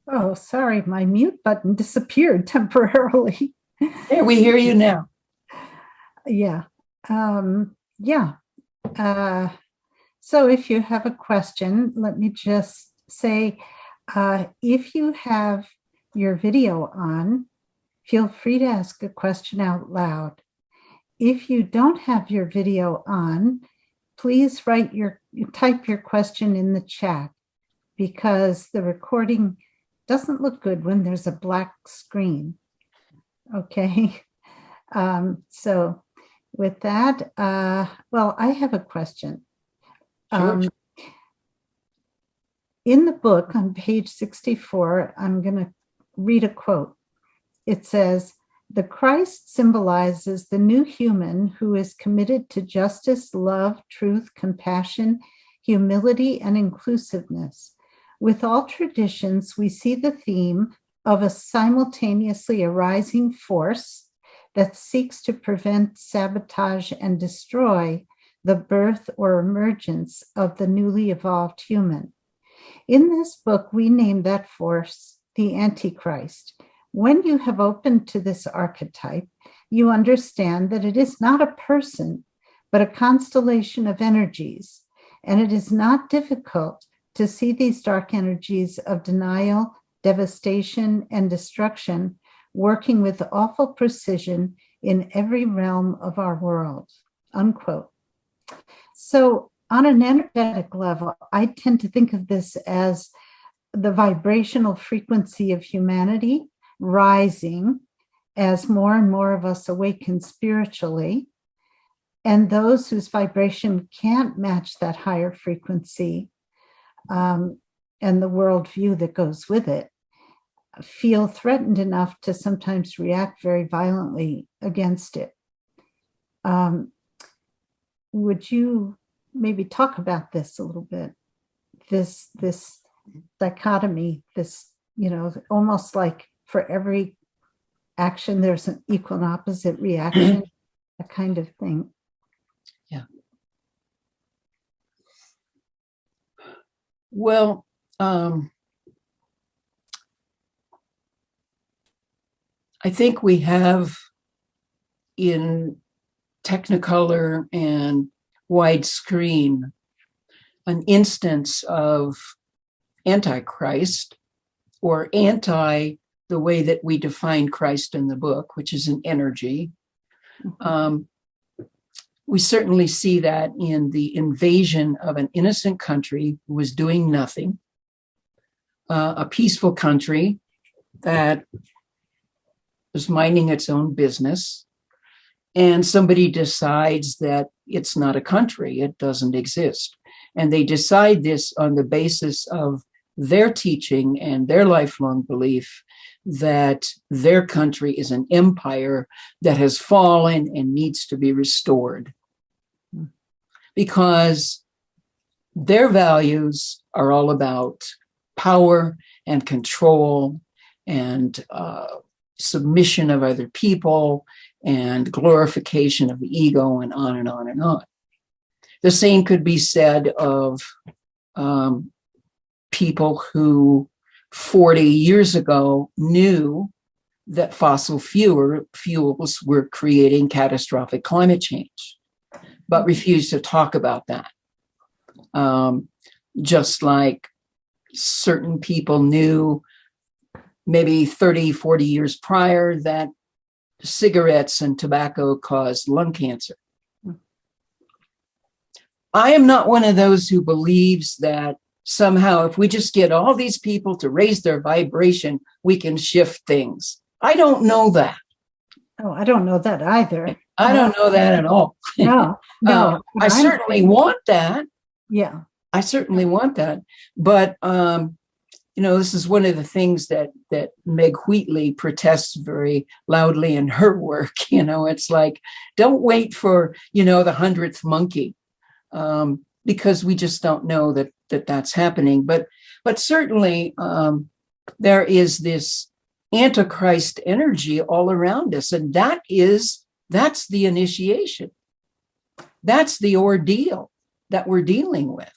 Oh, sorry, my mute button disappeared temporarily. Hey, we hear you now. Yeah. So if you have a question, let me just say, if you have your video on, feel free to ask a question out loud. If you don't have your video on, please type your question in the chat, because the recording doesn't look good when there's a black screen. Okay. So with that, well, I have a question. Sure. In the book on page 64, I'm going to read a quote. It says, "The Christ symbolizes the new human who is committed to justice, love, truth, compassion, humility, and inclusiveness. With all traditions, we see the theme of a simultaneously arising force that seeks to prevent, sabotage, and destroy the birth or emergence of the newly evolved human. In this book, we name that force the Antichrist. When you have opened to this archetype, you understand that it is not a person, but a constellation of energies, and it is not difficult to see these dark energies of denial, devastation, and destruction working with awful precision in every realm of our world," unquote. So on an energetic level, I tend to think of this as the vibrational frequency of humanity rising as more and more of us awaken spiritually, and those whose vibration can't match that higher frequency and the worldview that goes with it feel threatened enough to sometimes react very violently against it. Would you maybe talk about this a little bit? This dichotomy, this, almost like for every action, there's an equal and opposite reaction, that kind of thing. Yeah. Well, I think we have in Technicolor and widescreen an instance of Antichrist, or anti the way that we define Christ in the book, which is an energy. We certainly see that in the invasion of an innocent country who was doing nothing, a peaceful country that was minding its own business, and somebody decides that it's not a country, it doesn't exist. And they decide this on the basis of their teaching and their lifelong belief that their country is an empire that has fallen and needs to be restored. Because their values are all about power and control and submission of other people and glorification of the ego, and on and on and on. The same could be said of people who 40 years ago knew that fossil fuels were creating catastrophic climate change, but refused to talk about that. Just like certain people knew maybe 30, 40 years prior that cigarettes and tobacco caused lung cancer. I am not one of those who believes that somehow if we just get all these people to raise their vibration, we can shift things. I don't know that. Oh, I don't know that either. I don't know that at all. No. I certainly want that. Yeah. I certainly want that. But, this is one of the things that Meg Wheatley protests very loudly in her work. It's like, don't wait for, the 100th monkey, because we just don't know that that's happening. But certainly there is this Antichrist energy all around us. And that's the initiation. That's the ordeal that we're dealing with.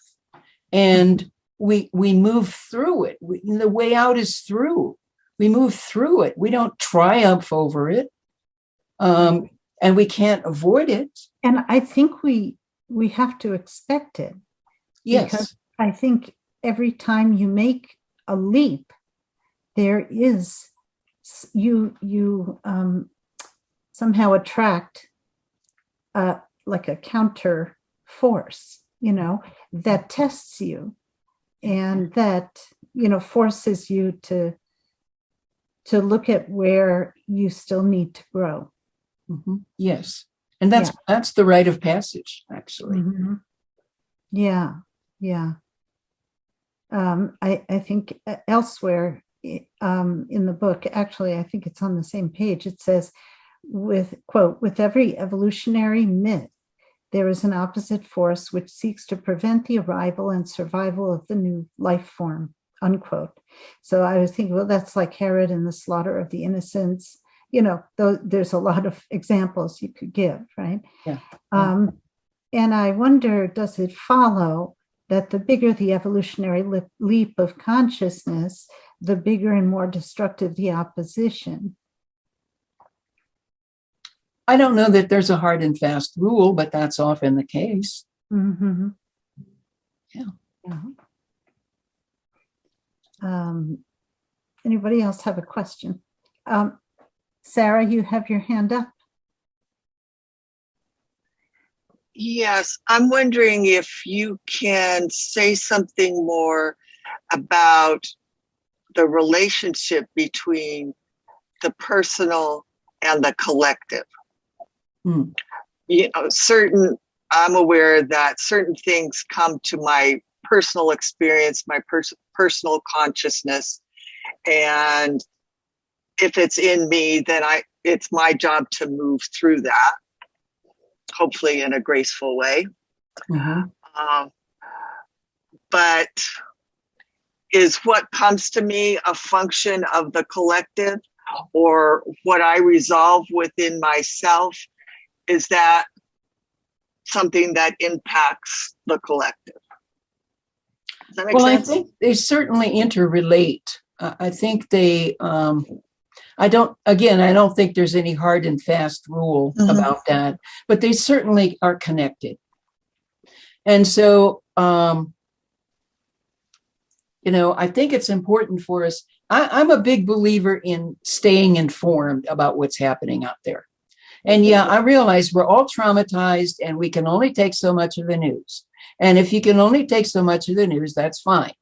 And we move through it. The way out is through. We move through it. We don't triumph over it. And we can't avoid it. And I think we have to expect it. Yes. Because I think every time you make a leap, there is, you somehow attract like a counter force, that tests you and that, forces you to look at where you still need to grow. Mm-hmm. Yes. And that's the rite of passage, actually. Mm-hmm. Yeah. I think elsewhere in the book, actually, I think it's on the same page. It says, with every evolutionary myth, there is an opposite force which seeks to prevent the arrival and survival of the new life form, unquote. So I was thinking, well, that's like Herod and the slaughter of the innocents. There's a lot of examples you could give, right? Yeah. And I wonder, does it follow that the bigger the evolutionary leap of consciousness, the bigger and more destructive the opposition? I don't know that there's a hard and fast rule, but that's often the case. Mm-hmm. Yeah. Anybody else have a question? Sarah, you have your hand up. Yes, I'm wondering if you can say something more about the relationship between the personal and the collective. I'm aware that certain things come to my personal experience, my personal consciousness, and if it's in me, then it's my job to move through that, hopefully in a graceful way. Mm-hmm. But is what comes to me a function of the collective, or what I resolve within myself? Is that something that impacts the collective? Does that make Well, I sense? think they certainly interrelate. I think they, I don't think there's any hard and fast rule about that, but they certainly are connected. And so, I think it's important for us. I'm a big believer in staying informed about what's happening out there. And yeah, I realize we're all traumatized and we can only take so much of the news. And if you can only take so much of the news, that's fine.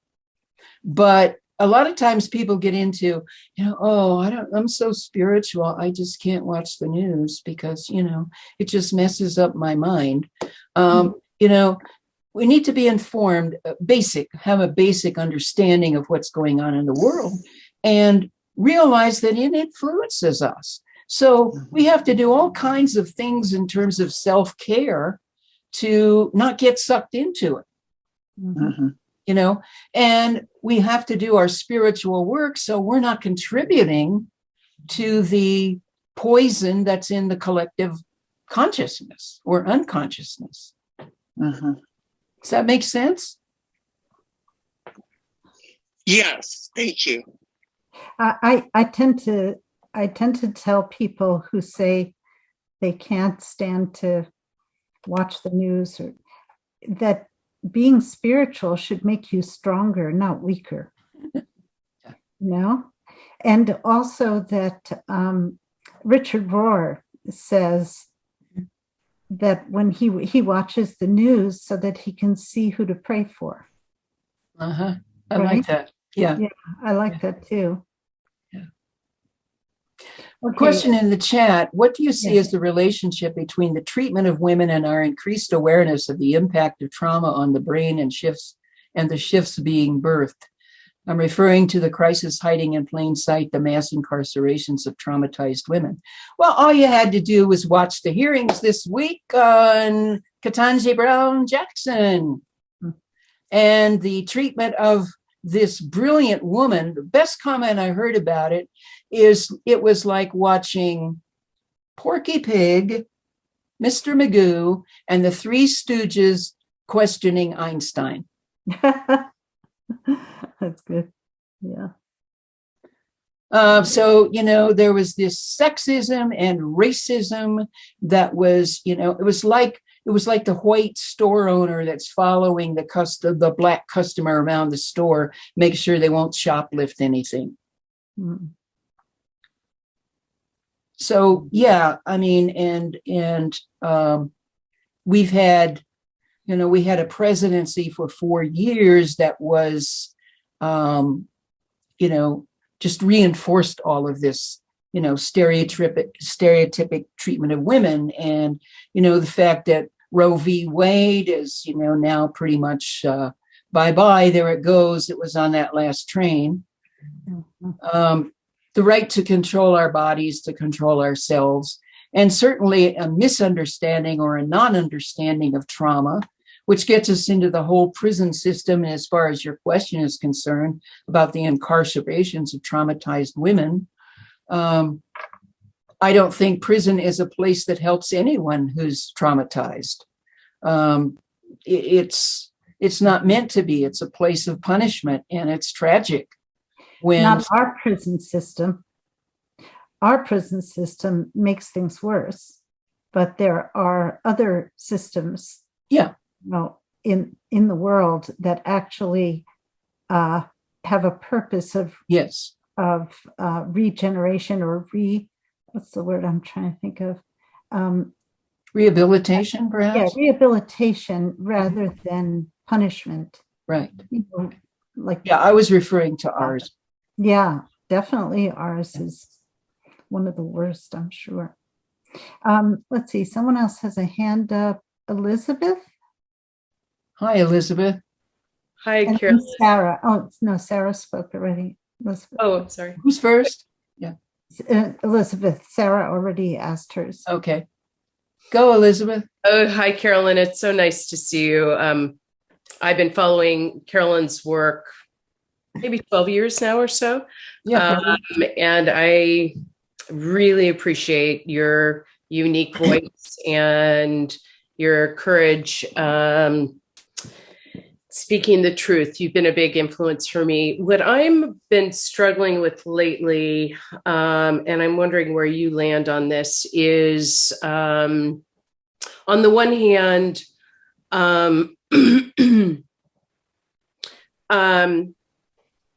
But a lot of times people get into, I'm so spiritual. I just can't watch the news because, it just messes up my mind. We need to be informed, have a basic understanding of what's going on in the world and realize that it influences us. So we have to do all kinds of things in terms of self-care to not get sucked into it. And we have to do our spiritual work so we're not contributing to the poison that's in the collective consciousness or unconsciousness. Does that make sense? Yes, thank you. I tend to tell people who say they can't stand to watch the news or that being spiritual should make you stronger, not weaker. And also that Richard Rohr says that when he watches the news so that he can see who to pray for. I like that. Yeah, I like that too. Okay. Question in the chat: what do you see as the relationship between the treatment of women and our increased awareness of the impact of trauma on the brain and the shifts being birthed? I'm referring to the crisis hiding in plain sight, the mass incarcerations of traumatized women. Well, all you had to do was watch the hearings this week on Ketanji Brown Jackson and the treatment of this brilliant woman. The best comment I heard about it is it was like watching Porky Pig, Mr. Magoo, and the Three Stooges questioning Einstein. That's good. Yeah. So, there was this sexism and racism that was, it was like the white store owner that's following the black customer around the store, make sure they won't shoplift anything. So, yeah, I mean, and we've had, we had a presidency for 4 years that was, just reinforced all of this, stereotypic treatment of women. And, the fact that Roe v. Wade is, now pretty much bye-bye, there it goes. It was on that last train. The right to control our bodies, to control ourselves, and certainly a misunderstanding or a non-understanding of trauma, which gets us into the whole prison system. And as far as your question is concerned about the incarcerations of traumatized women, I don't think prison is a place that helps anyone who's traumatized. It's not meant to be. It's a place of punishment, and it's tragic. Not our prison system. Our prison system makes things worse, but there are other systems. In the world that actually have a purpose of regeneration or what's the word I'm trying to think of? Rehabilitation, perhaps? Yeah, rehabilitation rather than punishment. Right. I was referring to ours. Yeah, definitely ours is one of the worst, I'm sure. Let's see, someone else has a hand up. Elizabeth? Hi, Elizabeth. Hi, Carolyn. Sarah. Oh, no, Sarah spoke already. Elizabeth. Oh, sorry. Who's first? Yeah. Elizabeth. Sarah already asked hers. Okay. Go, Elizabeth. Oh, hi, Carolyn. It's so nice to see you. I've been following Carolyn's work maybe 12 years now or so. Yeah. And I really appreciate your unique voice and your courage. speaking the truth. You've been a big influence for me. What I've been struggling with lately, and I'm wondering where you land on this, is on the one hand,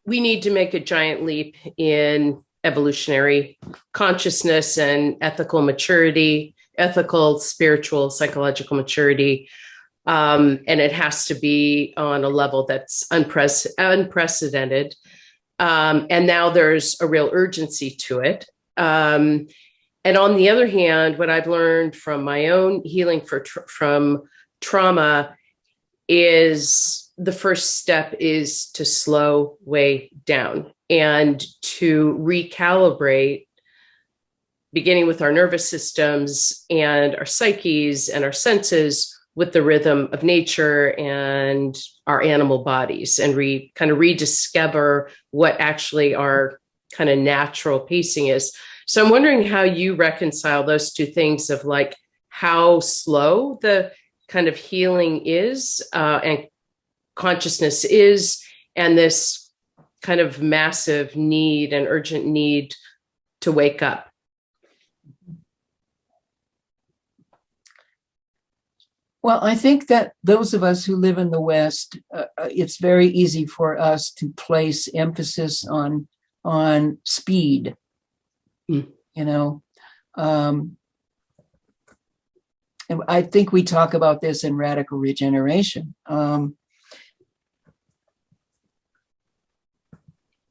we need to make a giant leap in evolutionary consciousness and ethical maturity, ethical, spiritual, psychological maturity. And it has to be on a level that's unprecedented. And now there's a real urgency to it. And on the other hand, what I've learned from my own healing from trauma is the first step is to slow way down and to recalibrate, beginning with our nervous systems and our psyches and our senses with the rhythm of nature and our animal bodies, and kind of rediscover what actually our kind of natural pacing is. So I'm wondering how you reconcile those two things of like how slow the kind of healing is and consciousness is, and this kind of massive need and urgent need to wake up. Well, I think that those of us who live in the West, it's very easy for us to place emphasis on speed. You know, and I think we talk about this in Radical Regeneration.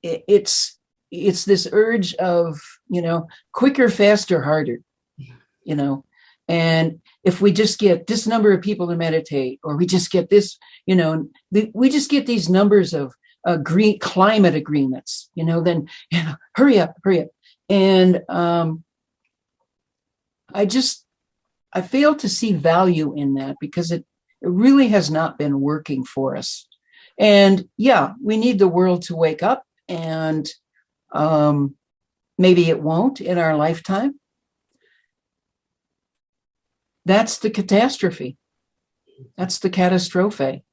It's this urge of, you know, quicker, faster, harder, you know, and if we just get this number of people to meditate, or we just get this, you know, we just get these numbers of green climate agreements, you know, then hurry up. And I fail to see value in that, because it really has not been working for us. And yeah, we need the world to wake up, and maybe it won't in our lifetime. That's the catastrophe. That's the catastrophe.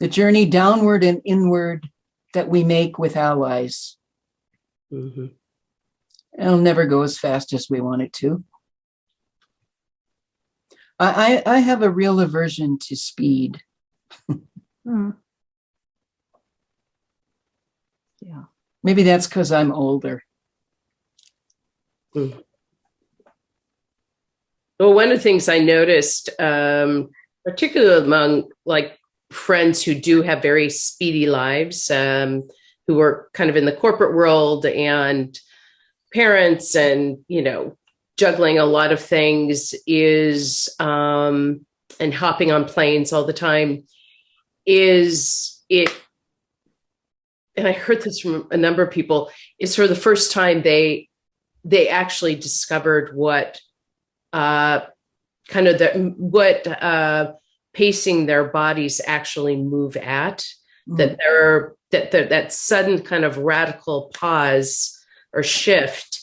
The journey downward and inward that we make with allies. Mm-hmm. It'll never go as fast as we want it to. I have a real aversion to speed. Yeah. Maybe that's because I'm older. Well, one of the things I noticed, particularly among like friends who do have very speedy lives, who are kind of in the corporate world, and parents, and, you know, juggling a lot of things, is and hopping on planes all the time, is it, and I heard this from a number of people, is for the first time they actually discovered what pacing their bodies actually move at, that sudden kind of radical pause or shift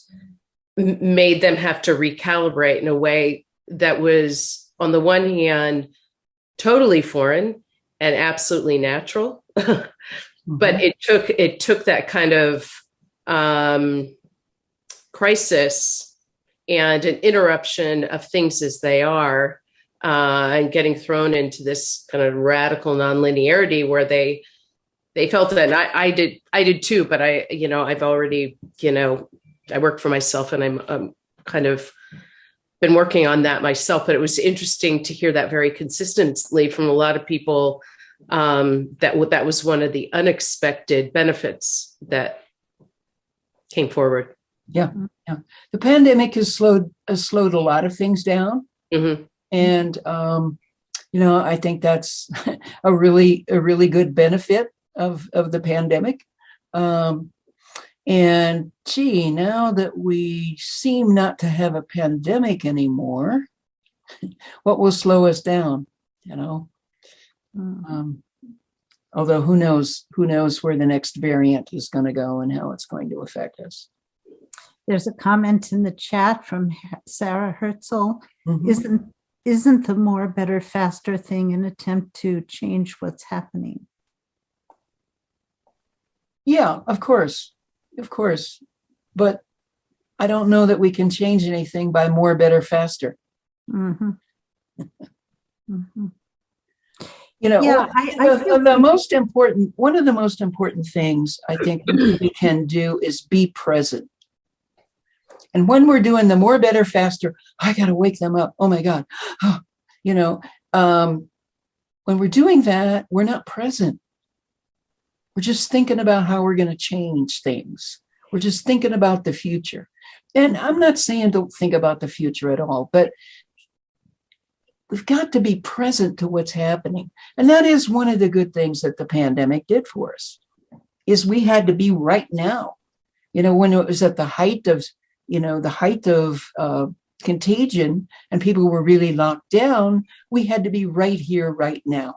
made them have to recalibrate in a way that was, on the one hand, totally foreign and absolutely natural. But it took that kind of crisis and an interruption of things as they are, and getting thrown into this kind of radical nonlinearity where they felt that, and I did too, but I've already, I work for myself, and I'm kind of been working on that myself, but it was interesting to hear that very consistently from a lot of people, that was one of the unexpected benefits that came forward. Yeah. The pandemic has slowed a lot of things down. Mm-hmm. And, I think that's a really good benefit of the pandemic. And gee, now that we seem not to have a pandemic anymore, what will slow us down, although who knows where the next variant is going to go and how it's going to affect us. There's a comment in the chat from Sarah Herzl. Mm-hmm. isn't the more, better, faster thing an attempt to change what's happening? Yeah, of course. But I don't know that we can change anything by more, better, faster. Mm-hmm. Mm-hmm. Yeah, one of the most important things I think we can do is be present. And when we're doing the more, better, faster, I got to wake them up. Oh my God. When we're doing that, we're not present. We're just thinking about how we're going to change things. We're just thinking about the future. And I'm not saying don't think about the future at all, but we've got to be present to what's happening. And that is one of the good things that the pandemic did for us, is we had to be right now. When it was at the height of contagion and people were really locked down, we had to be right here, right now.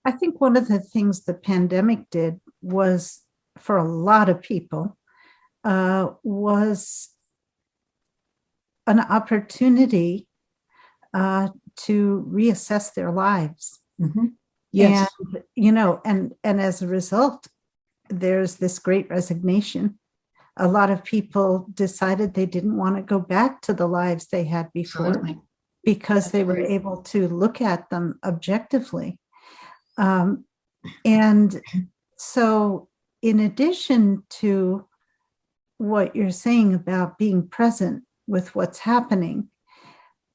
I think one of the things the pandemic did was, for a lot of people, was an opportunity to reassess their lives. Mm-hmm. Yes. And as a result, there's this great resignation. A lot of people decided they didn't want to go back to the lives they had before. Absolutely. Because they were able to look at them objectively. And so, in addition to what you're saying about being present with what's happening,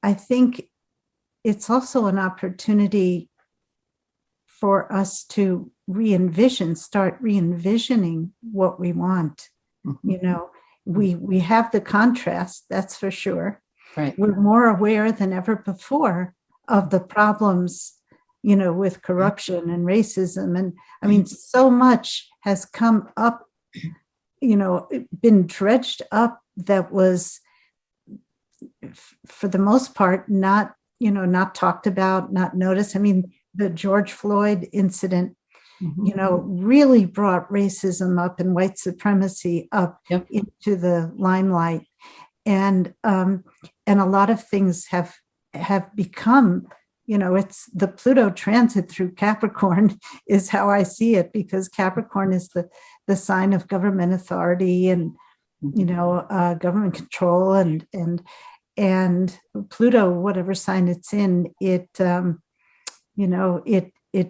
I think it's also an opportunity for us to start re-envisioning what we want. Mm-hmm. We have the contrast, that's for sure. Right. We're more aware than ever before of the problems, with corruption and racism. And I mean, so much has come up, been dredged up that was, for the most part, not talked about, not noticed. I mean, the George Floyd incident, mm-hmm. Really brought racism up and white supremacy up into the limelight. And a lot of things have become, it's the Pluto transit through Capricorn is how I see it, because Capricorn is the sign of government authority and, government control, and Pluto, whatever sign it's in, it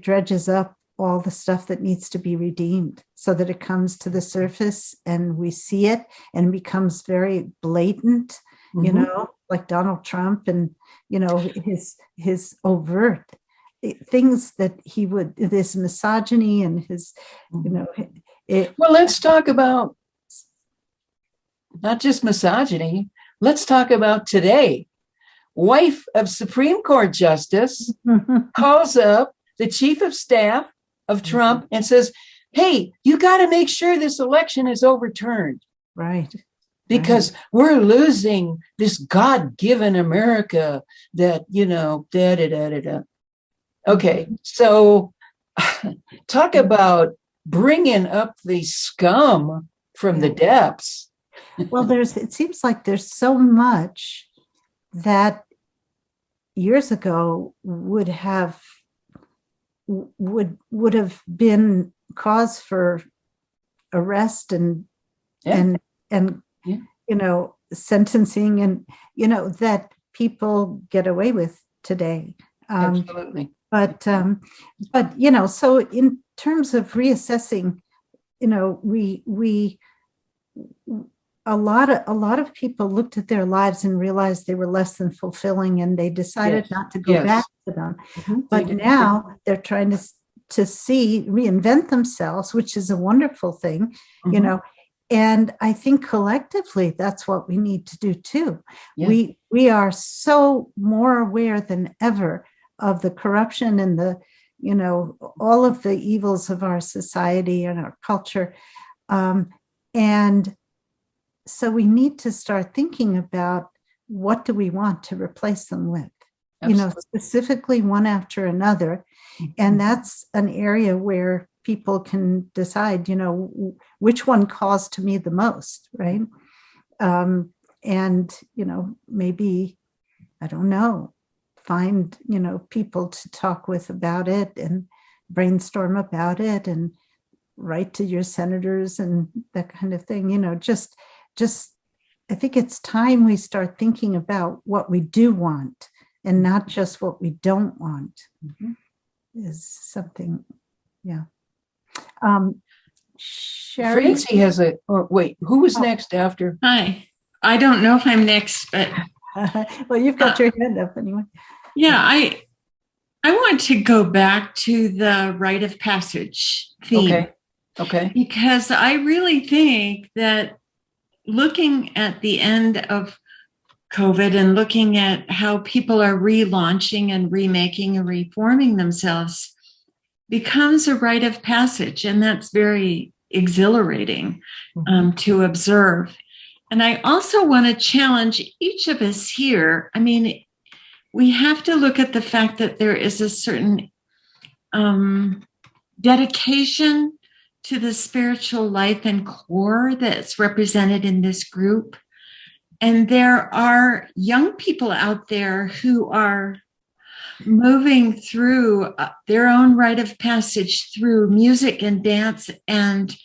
dredges up all the stuff that needs to be redeemed so that it comes to the surface and we see it and becomes very blatant, mm-hmm. Like Donald Trump and, his overt things that he would, this misogyny and his, Well, let's talk about not just misogyny. Let's talk about today. Wife of Supreme Court Justice calls up the chief of staff of Trump and says, hey, you got to make sure this election is overturned. Right. Because we're losing this God-given America that, da-da-da-da-da. Okay, so talk about bringing up the scum from the depths. Well, it seems like there's so much that years ago would have been cause for arrest and sentencing and that people get away with today. Absolutely. But so in terms of reassessing, we a lot of people looked at their lives and realized they were less than fulfilling, and they decided not to go back to them. Mm-hmm. But now they're trying to reinvent themselves, which is a wonderful thing, mm-hmm. And I think collectively that's what we need to do too. Yeah. We are so more aware than ever of the corruption and the, all of the evils of our society and our culture. And so we need to start thinking about what do we want to replace them with, Absolutely. Specifically one after another. Mm-hmm. And that's an area where people can decide, which one calls to me the most, right? And, maybe I don't know, find, people to talk with about it and brainstorm about it and write to your senators and that kind of thing. Just I think it's time we start thinking about what we do want and not just what we don't want. Is something, yeah. Sherry? Francie has wait, who was next after? Hi. I don't know if I'm next, but Well, you've got your hand up anyway. yeah, I want to go back to the rite of passage theme. Okay. Because I really think that looking at the end of COVID and looking at how people are relaunching and remaking and reforming themselves becomes a rite of passage. And that's very exhilarating to observe. And I also want to challenge each of us here. I mean, we have to look at the fact that there is a certain dedication to the spiritual life and core that's represented in this group. And there are young people out there who are moving through their own rite of passage through music and dance and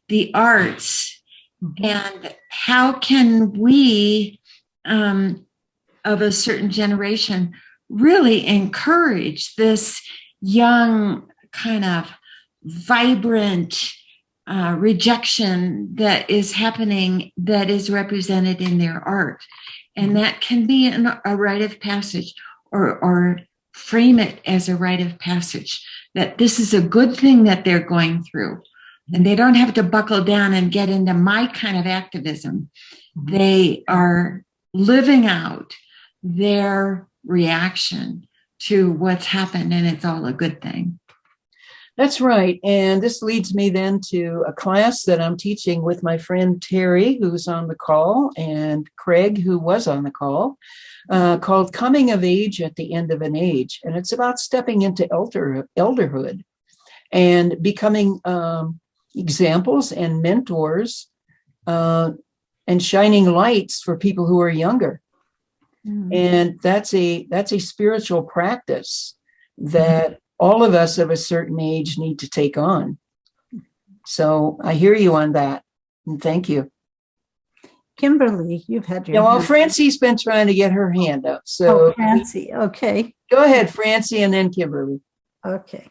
the arts. And how can we, of a certain generation, really encourage this young kind of vibrant rejection that is happening, that is represented in their art? And that can be a rite of passage, or frame it as a rite of passage, that this is a good thing that they're going through. And they don't have to buckle down and get into my kind of activism. They are living out their reaction to what's happened, and it's all a good thing. That's right. And this leads me then to a class that I'm teaching with my friend Terry, who's on the call, and Craig, who was on the call, called Coming of Age at the End of an Age. And it's about stepping into elderhood and becoming examples and mentors and shining lights for people who are younger. And that's a spiritual practice that all of us of a certain age need to take on. So I hear you on that. And thank you. Kimberly, you've had your Yeah, well, hand. Francie's been trying to get her hand up. So Francie, okay. go ahead, Francie, and then Kimberly. Okay.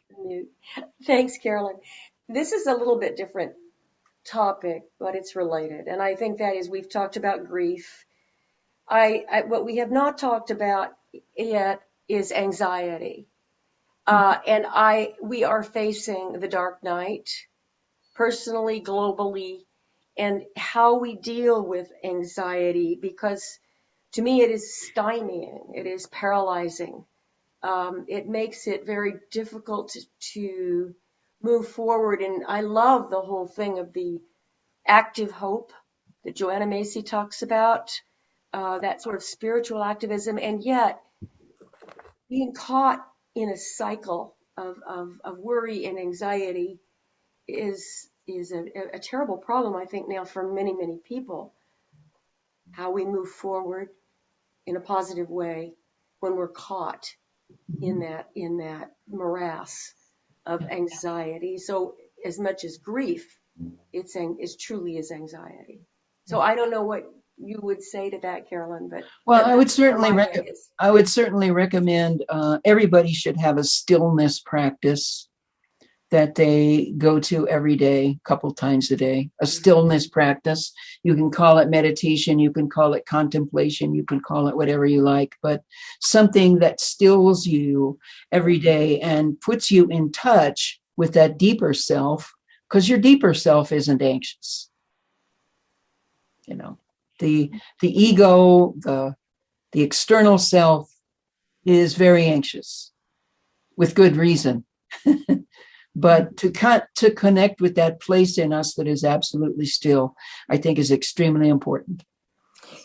Thanks, Carolyn. This is a little bit different topic, but it's related. And I think that is, we've talked about grief. What we have not talked about yet is anxiety. We are facing the dark night, personally, globally, and how we deal with anxiety, because to me it is stymieing, it is paralyzing. It makes it very difficult to move forward. And I love the whole thing of the active hope that Joanna Macy talks about, that sort of spiritual activism, and yet being caught in a cycle of worry and anxiety is a terrible problem, I think, now for many, many people. How we move forward in a positive way when we're caught in that morass of anxiety. So as much as grief, it's truly is anxiety. So I don't know what you would say to that, Carolyn, but well, I would certainly recommend everybody should have a stillness practice that they go to every day, a couple times a day. A stillness practice. You can call it meditation, you can call it contemplation, you can call it whatever you like, but something that stills you every day and puts you in touch with that deeper self, because your deeper self isn't anxious. You know, the ego, the external self is very anxious with good reason. But to connect with that place in us that is absolutely still, I think is extremely important.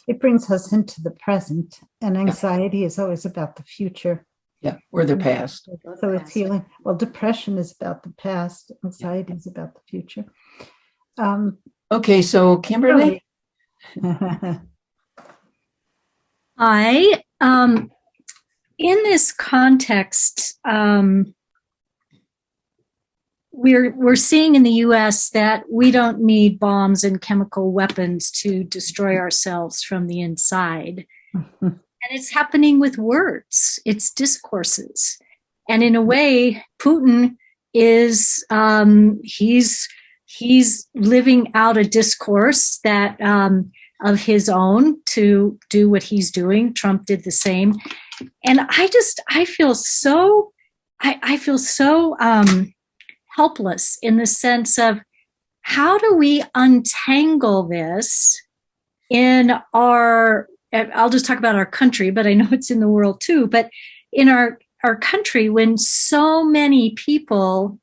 It brings us into the present, and anxiety is always about the future. Yeah, or the past. So it's healing. Well, depression is about the past. Anxiety is about the future. Okay, so Kimberly. Hi. in this context, we're seeing in the U.S. that we don't need bombs and chemical weapons to destroy ourselves from the inside. And it's happening with words. It's discourses. And in a way, Putin is, he's living out a discourse that, of his own to do what he's doing. Trump did the same. And I feel so helpless in the sense of, how do we untangle this in our, I'll just talk about our country, but I know it's in the world too, but in our country, when so many people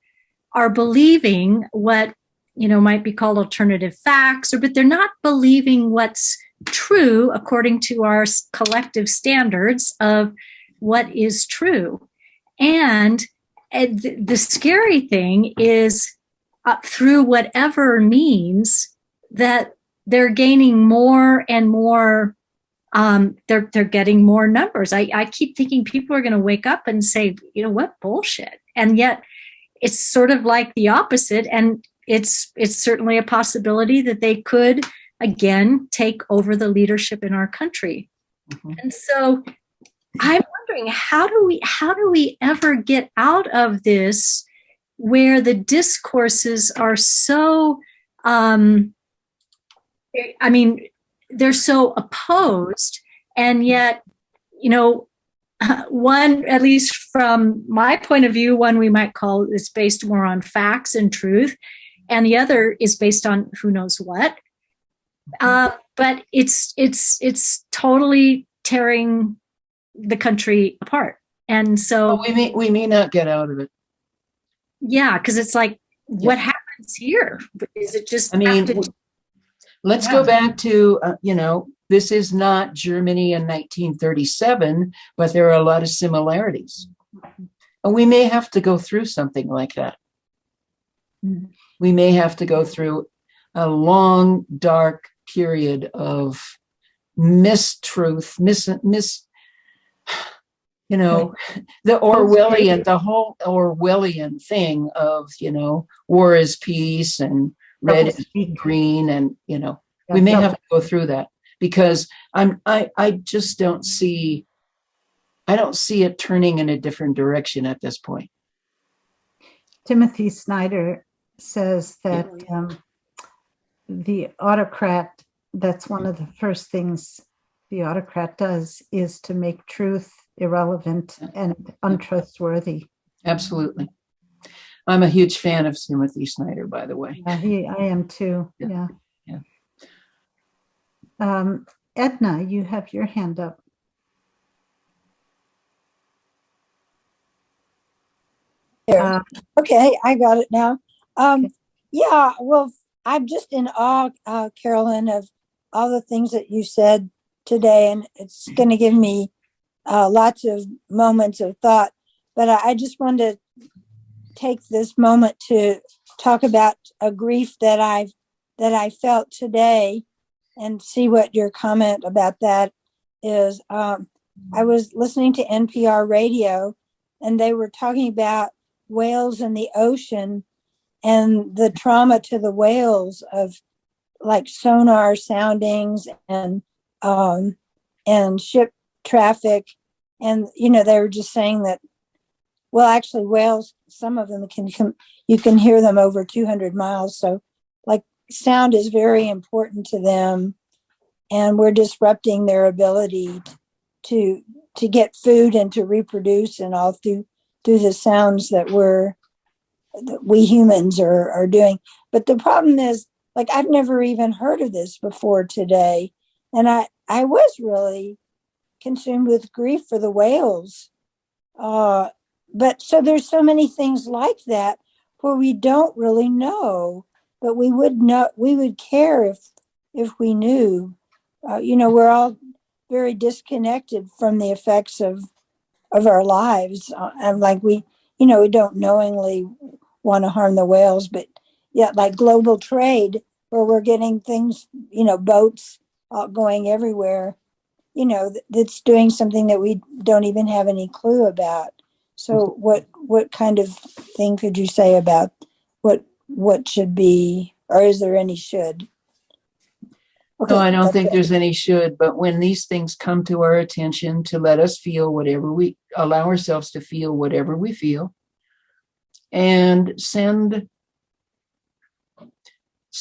are believing what, might be called alternative facts, but they're not believing what's true according to our collective standards of what is true. And the scary thing is, through whatever means, that they're gaining more and more, they're getting more numbers. I keep thinking people are going to wake up and say, what bullshit? And yet it's sort of like the opposite. And it's certainly a possibility that they could again take over the leadership in our country. Mm-hmm. And so I'm wondering, how do we ever get out of this where the discourses are so, they're so opposed, and yet, one, at least from my point of view, one we might call is based more on facts and truth, and the other is based on who knows what. But it's totally tearing the country apart. And so we may not get out of it. Yeah, because it's like, what happens here? Is it just? Let's go back to this is not Germany in 1937, but there are a lot of similarities, and we may have to go through something like that. Mm-hmm. We may have to go through a long, dark period of mistruth, the Orwellian, the whole Orwellian thing of, war is peace and red is green. And, we may have to go through that, because I just don't see it turning in a different direction at this point. Timothy Snyder says that the autocrat, that's one of the first things the autocrat does, is to make truth irrelevant and untrustworthy. Absolutely. I'm a huge fan of Timothy Snyder, by the way. I am too. Yeah. Edna, you have your hand up. Okay, I got it now. Yeah, well, I'm just in awe, Carolyn, of all the things that you said today, and it's going to give me lots of moments of thought. But I just wanted to take this moment to talk about a grief that I felt today, and see what your comment about that is. I was listening to NPR radio, and they were talking about whales in the ocean and the trauma to the whales of like sonar soundings and ship traffic. And, they were just saying that, well, actually whales, some of them you can hear them over 200 miles. So like sound is very important to them, and we're disrupting their ability to get food and to reproduce, and all through the sounds that we humans are doing. But the problem is, like, I've never even heard of this before today. And I was really consumed with grief for the whales. But so there's so many things like that where we don't really know, but we would care if we knew. We're all very disconnected from the effects of our lives. And like we don't knowingly want to harm the whales, but yeah, like global trade, where we're getting things, boats going everywhere. that's doing something that we don't even have any clue about. So what kind of thing could you say about what should be, or is there any should? Okay, No, I don't that's think it. there's any should, but when these things come to our attention, to let us feel whatever we allow ourselves to feel, whatever we feel, and send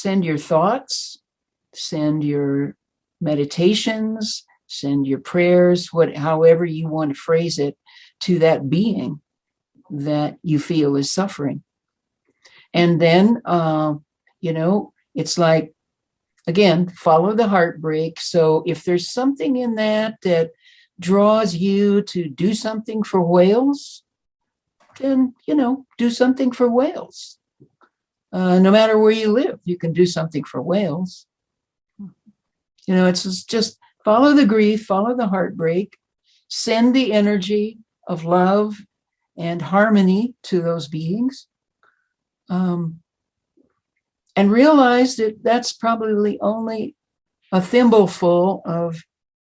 your thoughts, send your meditations, send your prayers, however you want to phrase it, to that being that you feel is suffering. And then, it's like, again, follow the heartbreak. So if there's something in that draws you to do something for whales, then, do something for whales. No matter where you live, you can do something for whales. It's just follow the grief, follow the heartbreak, send the energy of love and harmony to those beings. And realize that that's probably only a thimbleful of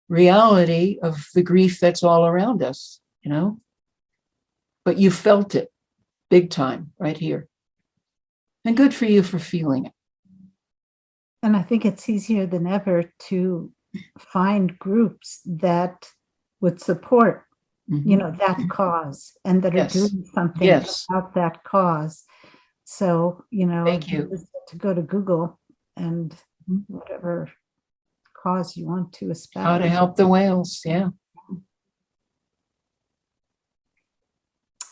reality of the grief that's all around us, But you felt it big time right here. And good for you for feeling it. And I think it's easier than ever to find groups that would support, that cause, and that are doing something about that cause. So, Thank you. To go to Google and whatever cause you want to espouse. How to help the whales, yeah.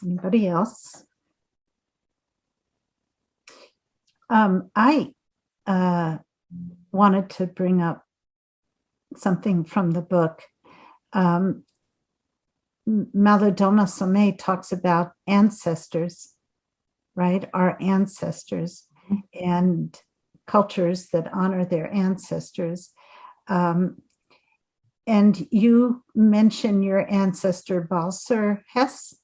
Anybody else? I wanted to bring up something from the book. Malidoma Somé talks about ancestors, right? Our ancestors and cultures that honor their ancestors. And you mention your ancestor, Balser Hess,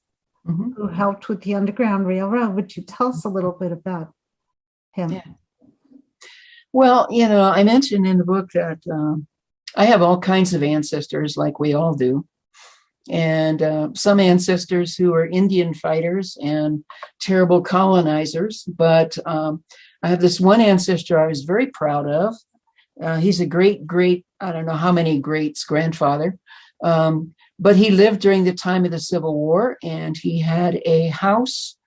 who helped with the Underground Railroad. Would you tell us a little bit about him? Yeah. Well, I mentioned in the book that I have all kinds of ancestors, like we all do. And some ancestors who are Indian fighters and terrible colonizers. But I have this one ancestor I was very proud of. He's a great, I don't know how many greats, grandfather. But he lived during the time of the Civil War, and he had a house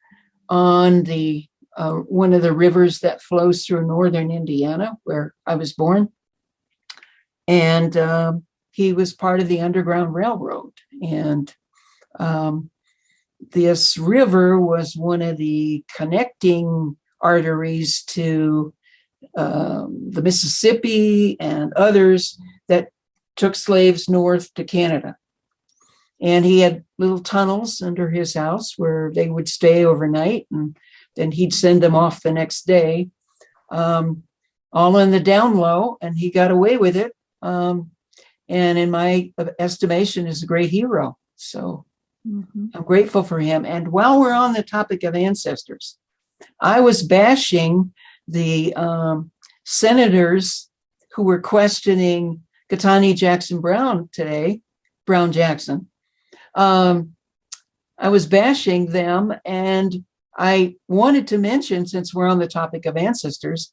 on the one of the rivers that flows through northern Indiana, where I was born. And he was part of the Underground Railroad. And this river was one of the connecting arteries to the Mississippi and others that took slaves north to Canada. And he had little tunnels under his house where they would stay overnight, and then he'd send them off the next day, all in the down low, and he got away with it. And in my estimation, is a great hero. So I'm grateful for him. And while we're on the topic of ancestors, I was bashing the senators who were questioning Katani Jackson Brown today, Brown Jackson. I was bashing them, and I wanted to mention, since we're on the topic of ancestors,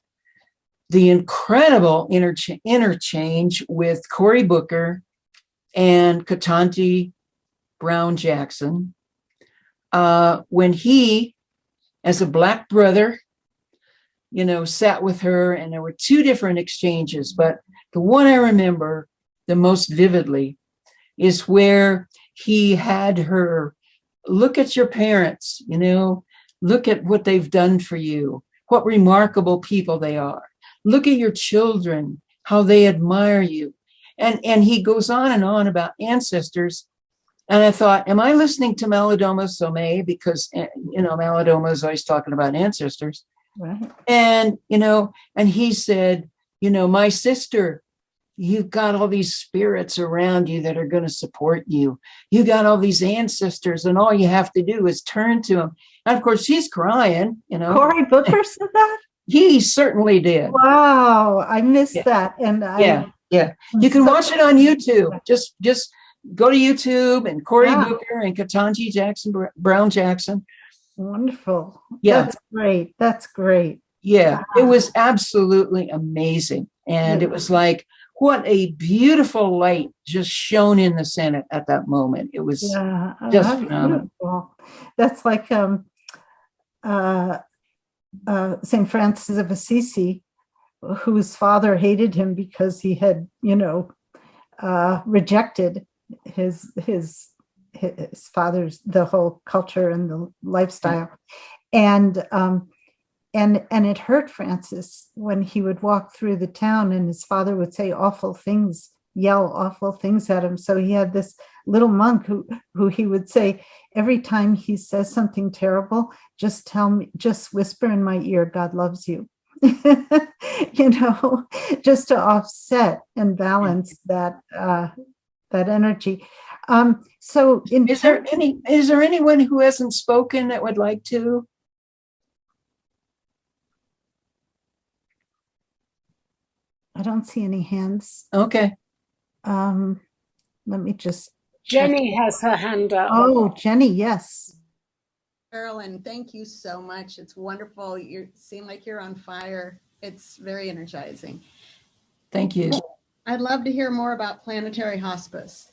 the incredible interchange with Cory Booker and Ketanji Brown Jackson, when he, as a Black brother, sat with her, and there were two different exchanges, but the one I remember the most vividly is where he had her look at your parents, look at what they've done for you, what remarkable people they are. Look at your children, how they admire you. And he goes on and on about ancestors. And I thought, am I listening to Malidoma Somé? Because, Malidoma is always talking about ancestors. Right. And, and he said, my sister, you've got all these spirits around you that are going to support you. You got all these ancestors, and all you have to do is turn to them. And of course, she's crying, Cory Booker said that? He certainly did. Wow, I missed that. And Yeah. You can watch it on YouTube. Just go to YouTube and Cory Booker and Ketanji Jackson, Brown Jackson. Wonderful. Yeah. That's great. That's great. Yeah. It was absolutely amazing. And it was like, what a beautiful light just shone in the Senate at that moment. It was just phenomenal. Beautiful. That's like St. Francis of Assisi, whose father hated him because he had, rejected his father's, the whole culture and the lifestyle. And it hurt Francis when he would walk through the town and his father would say awful things, yell awful things at him. So he had this little monk who he would say, every time he says something terrible, just whisper in my ear, God loves you. Just to offset and balance that energy. So is there anyone who hasn't spoken that would like to? I don't see any hands. Okay. Let me just. Jenny has her hand up. Oh, Jenny, yes. Carolyn, thank you so much. It's wonderful. You seem like you're on fire. It's very energizing. Thank you. I'd love to hear more about planetary hospice.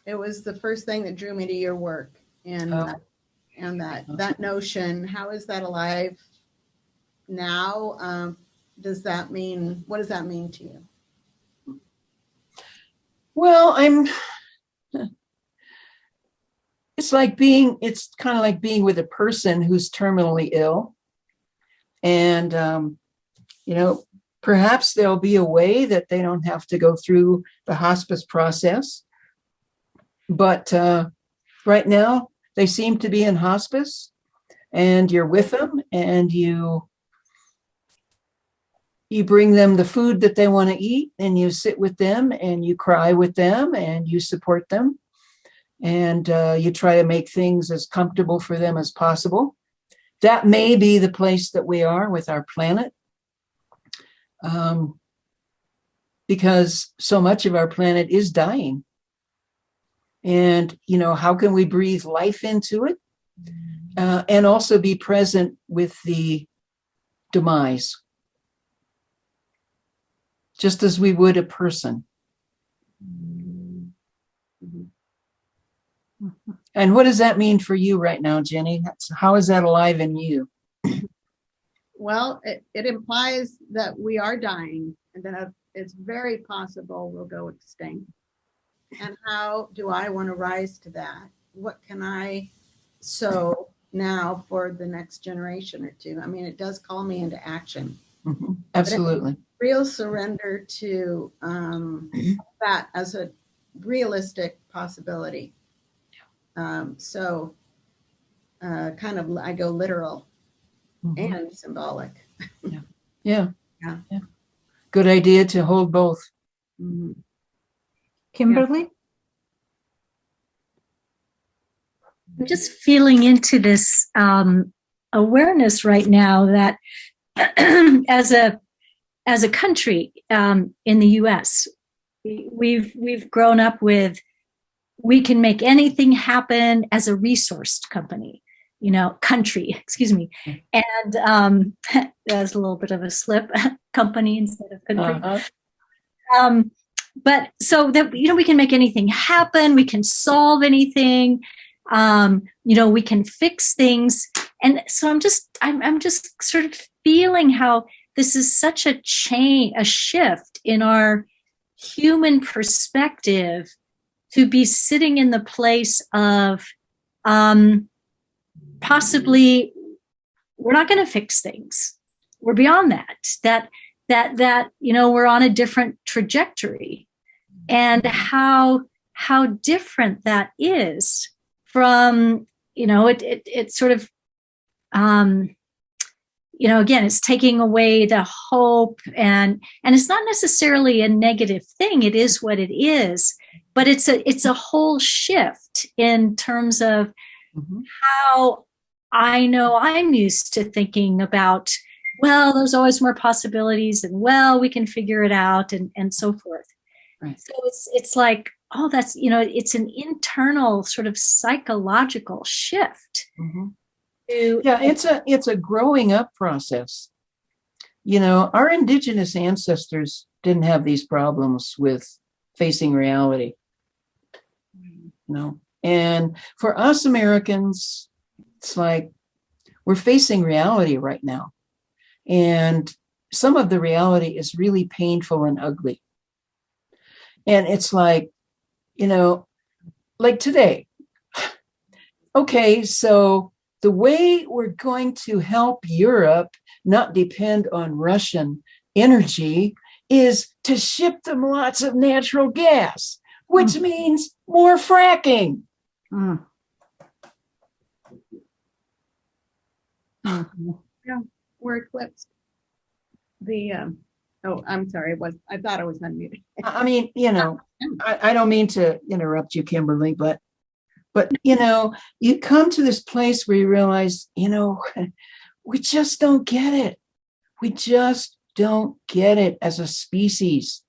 It was the first thing that drew me to your work, and that notion. How is that alive now? What does that mean to you? Well, it's kind of like being with a person who's terminally ill. And, perhaps there'll be a way that they don't have to go through the hospice process. But right now, they seem to be in hospice, and you're with them, and you bring them the food that they want to eat, and you sit with them, and you cry with them, and you support them, and you try to make things as comfortable for them as possible. That may be the place that we are with our planet, because so much of our planet is dying. And, how can we breathe life into it and also be present with the demise? Just as we would a person. And what does that mean for you right now, Jenny? How is that alive in you? Well, it implies that we are dying, and that it's very possible we'll go extinct. And how do I want to rise to that? What can I sow now for the next generation or two? I mean, it does call me into action. Mm-hmm. Absolutely. Real surrender to that as a realistic possibility. So kind of I go literal and symbolic. Yeah. Good idea to hold both. Mm-hmm. Kimberly? I'm just feeling into this awareness right now that as a country in the U.S., we've grown up with, we can make anything happen as a resourced country, excuse me. And that's a little bit of a slip, company instead of country. But so that, we can make anything happen. We can solve anything. We can fix things. And so I'm just sort of feeling how this is such a shift in our human perspective to be sitting in the place of possibly we're not going to fix things. We're beyond that we're on a different trajectory, and how different that is from, it sort of, again, it's taking away the hope, and it's not necessarily a negative thing. It is what it is, but it's a whole shift in terms of how I know I'm used to thinking about well, there's always more possibilities, and well, we can figure it out, and so forth. Right. So it's like, oh, that's, it's an internal sort of psychological shift. Mm-hmm. To, Yeah, it's a growing up process. Our indigenous ancestors didn't have these problems with facing reality. And for us Americans, it's like we're facing reality right now. And some of the reality is really painful and ugly. And it's like, like today. Okay, so the way we're going to help Europe not depend on Russian energy is to ship them lots of natural gas, which means more fracking. Mm. Yeah, we're eclipsed. I'm sorry. I thought I was unmuted. I mean, I don't mean to interrupt you, Kimberly, but you come to this place where you realize, we just don't get it. We just don't get it as a species.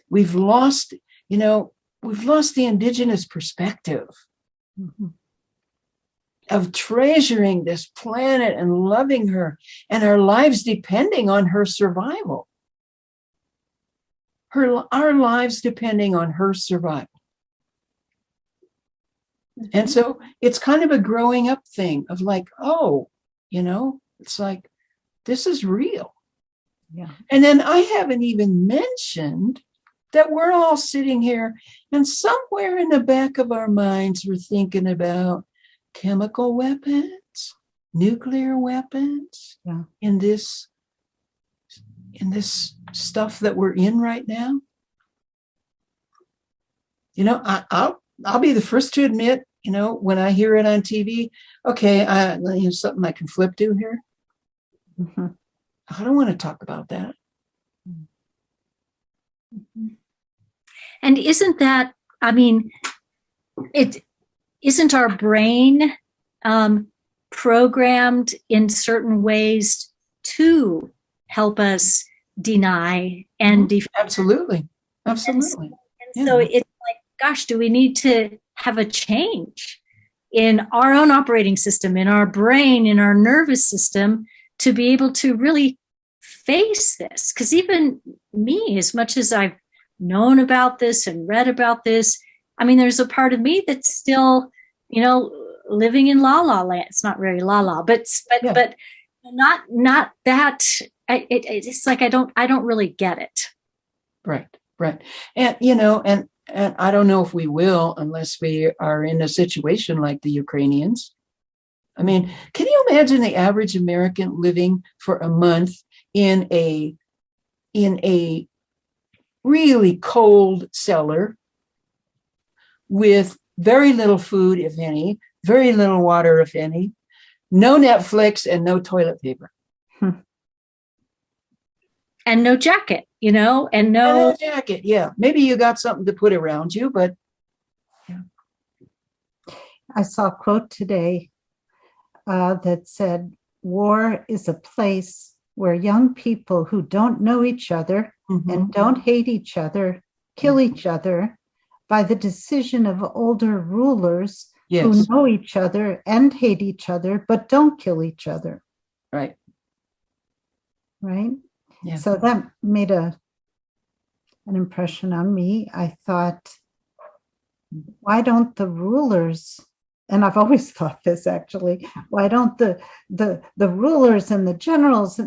We've lost the indigenous perspective of treasuring this planet and loving her, and our lives depending on her survival. Our lives depending on her survival. And so it's kind of a growing up thing of like, it's like, this is real. Yeah. And then I haven't even mentioned that we're all sitting here and somewhere in the back of our minds, we're thinking about chemical weapons, nuclear weapons, in this stuff that we're in right now. I'll be the first to admit, when I hear it on TV, okay, something I can flip to here. Mm-hmm. I don't want to talk about that. and isn't that, it isn't our brain programmed in certain ways to help us deny and defend? Absolutely. And so it's like, gosh, do we need to have a change in our own operating system, in our brain, in our nervous system, to be able to really face this? Because even me, as much as I've known about this and read about this, there's a part of me that's still, living in la la land. It's not very la la, but not that. It's like I don't really get it. Right. And and I don't know if we will unless we are in a situation like the Ukrainians. Can you imagine the average American living for a month in a really cold cellar with very little food, if any, very little water, if any, no Netflix, and no toilet paper? And no jacket, and no jacket. Yeah. Maybe you got something to put around you, but. Yeah. I saw a quote today that said, war is a place where young people who don't know each other and don't hate each other kill each other by the decision of older rulers who know each other and hate each other, but don't kill each other. Right. Right? Yeah. So that made an impression on me. I thought, why don't the rulers, and I've always thought this actually, why don't the rulers and the generals,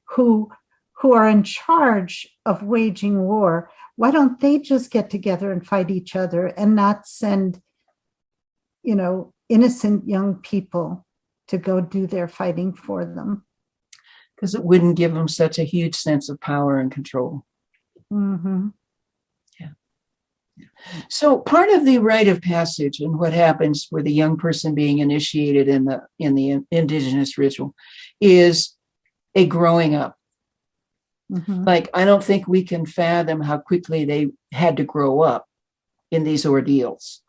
who are in charge of waging war, why don't they just get together and fight each other and not send, innocent young people to go do their fighting for them? Because it wouldn't give them such a huge sense of power and control. Mm-hmm. Yeah. So part of the rite of passage and what happens with a young person being initiated in the indigenous ritual is a growing up. Mm-hmm. Like, I don't think we can fathom how quickly they had to grow up in these ordeals.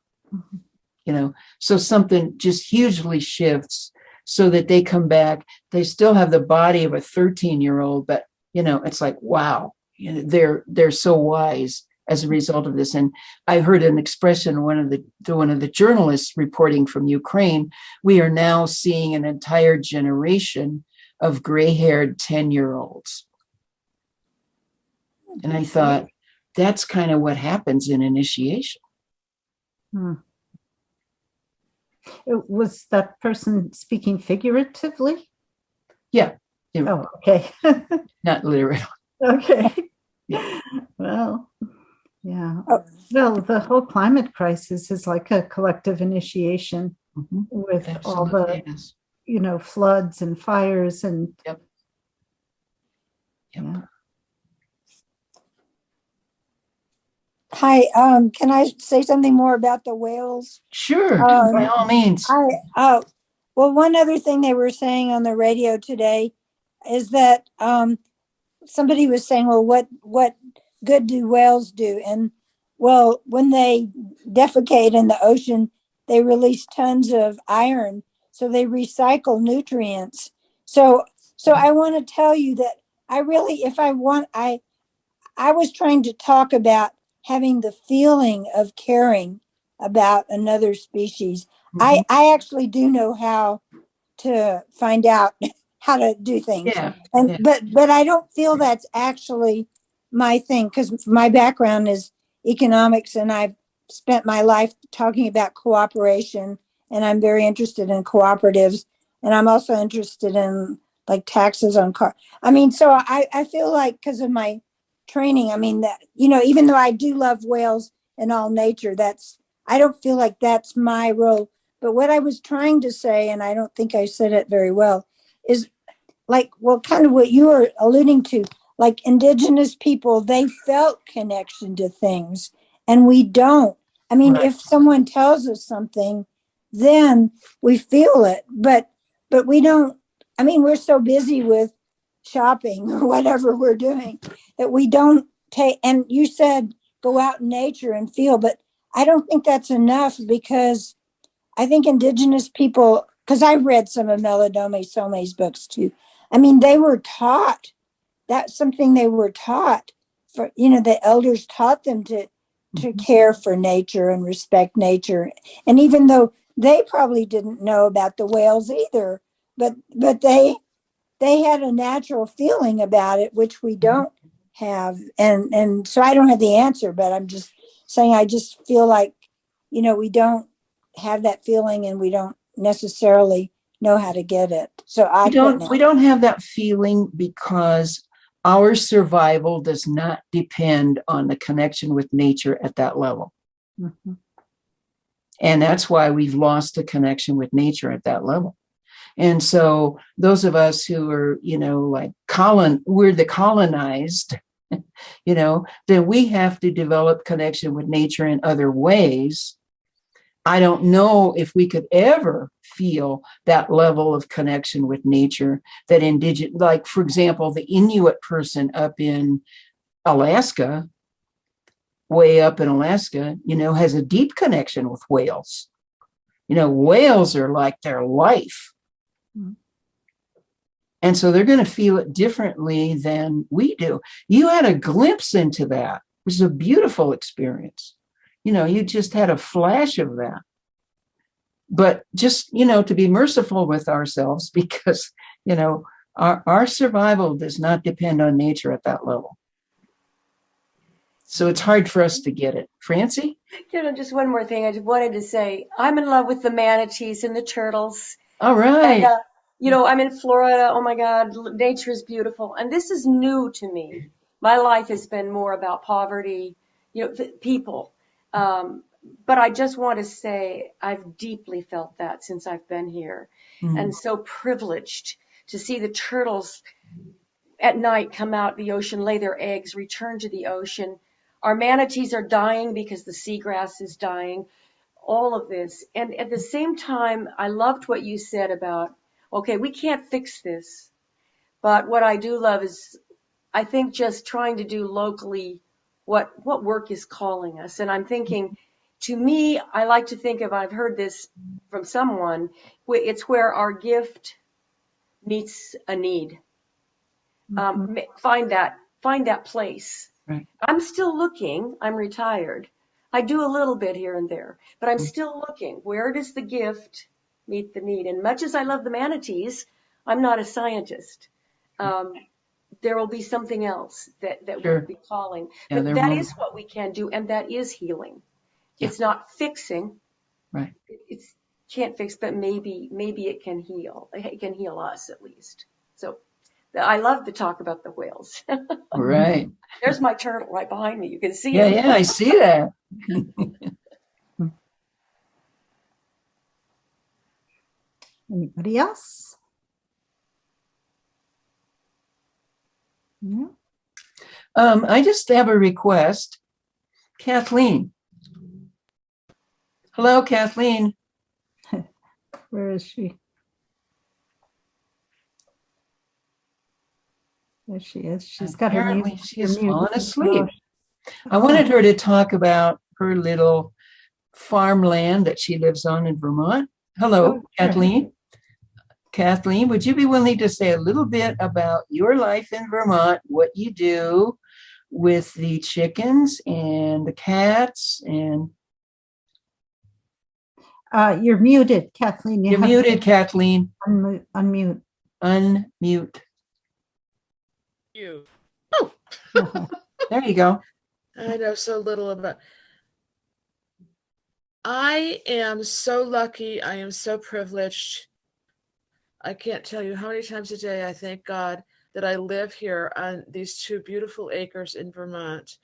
So something just hugely shifts. so that they come back. They still have the body of a 13-year-old, but it's like, wow, they're so wise as a result of this. And I heard an expression, one of the journalists reporting from Ukraine, we are now seeing an entire generation of gray-haired 10-year-olds. And I thought, that's kind of what happens in initiation. Was that person speaking figuratively? Yeah. Oh, okay. Not literally. Okay. Yeah. Well, yeah. Well, the whole climate crisis is like a collective initiation with all the, floods and fires and. Yep. Yeah. Hi, can I say something more about the whales? Sure, by all means. Well, one other thing they were saying on the radio today is that somebody was saying, well, what good do whales do? And well, when they defecate in the ocean, they release tons of iron, so they recycle nutrients. So I want to tell you that I was trying to talk about having the feeling of caring about another species. I actually do know how to find out how to do things. But I don't feel that's actually my thing, because my background is economics and I've spent my life talking about cooperation, and I'm very interested in cooperatives, and I'm also interested in like taxes on car. So I feel like, because of my training, that, even though I do love whales and all nature, I don't feel like that's my role. But what I was trying to say, and I don't think I said it very well, is kind of what you were alluding to, like indigenous people, they felt connection to things and we don't. Right. If someone tells us something, then we feel it, but we don't. We're so busy with shopping or whatever we're doing that we don't take. And you said go out in nature and feel, but I don't think that's enough, because I think indigenous people, because I've read some of Melodome Some's books too. They were taught, that's something they were taught for, the elders taught them to care for nature and respect nature. And even though they probably didn't know about the whales either, but they had a natural feeling about it, which we don't have. And so I don't have the answer, but I'm just saying, I just feel like, we don't have that feeling and we don't necessarily know how to get it. So we don't have that feeling because our survival does not depend on the connection with nature at that level. Mm-hmm. And that's why we've lost the connection with nature at that level. And so those of us who are, we're the colonized, then we have to develop connection with nature in other ways. I don't know if we could ever feel that level of connection with nature that indigenous, like, for example, the Inuit person up in Alaska, way up in Alaska, has a deep connection with whales. Whales are like their life. Mm-hmm. And so they're going to feel it differently than we do. You had a glimpse into that. It was a beautiful experience. You just had a flash of that. But just, to be merciful with ourselves, because, our survival does not depend on nature at that level. So it's hard for us to get it. Francie? Just one more thing I just wanted to say. I'm in love with the manatees and the turtles. All right. And, I'm in Florida. Oh, my God, nature is beautiful. And this is new to me. My life has been more about poverty, people. But I just want to say I've deeply felt that since I've been here, and so privileged to see the turtles at night come out the ocean, lay their eggs, return to the ocean. Our manatees are dying because the seagrass is dying, all of this. And at the same time, I loved what you said about, okay, we can't fix this. But what I do love is, I think, just trying to do locally what work is calling us. And I'm thinking, to me, I like to think of, I've heard this from someone, it's where our gift meets a need. Find that place. Right. I'm still looking. I'm retired. I do a little bit here and there, but I'm still looking. Where does the gift meet the need? And much as I love the manatees, I'm not a scientist. There will be something else that Sure. will be calling. Yeah, But that is what we can do, and that is healing. Yeah. It's not fixing. Right. It can't fix, but maybe it can heal. It can heal us at least. So I love to talk about the whales. Right. There's my turtle right behind me. You can see Yeah, it. yeah, I see that. Anybody else? No? I just have a request. Kathleen. Hello, Kathleen. Where is she? There she is. She's got her Apparently mute. she has her mute. fallen asleep. Oh. I wanted her to talk about her little farmland that she lives on in Vermont. Hello, Oh, sure. Kathleen. Kathleen, would you be willing to say a little bit about your life in Vermont, what you do with the chickens and the cats? And You're muted, Kathleen. you're muted, Kathleen. Unmute. Unmute. You. There you go. I know so little about. I am so lucky. I am so privileged. I can't tell you how many times a day I thank God that I live here on these 2 beautiful acres in Vermont,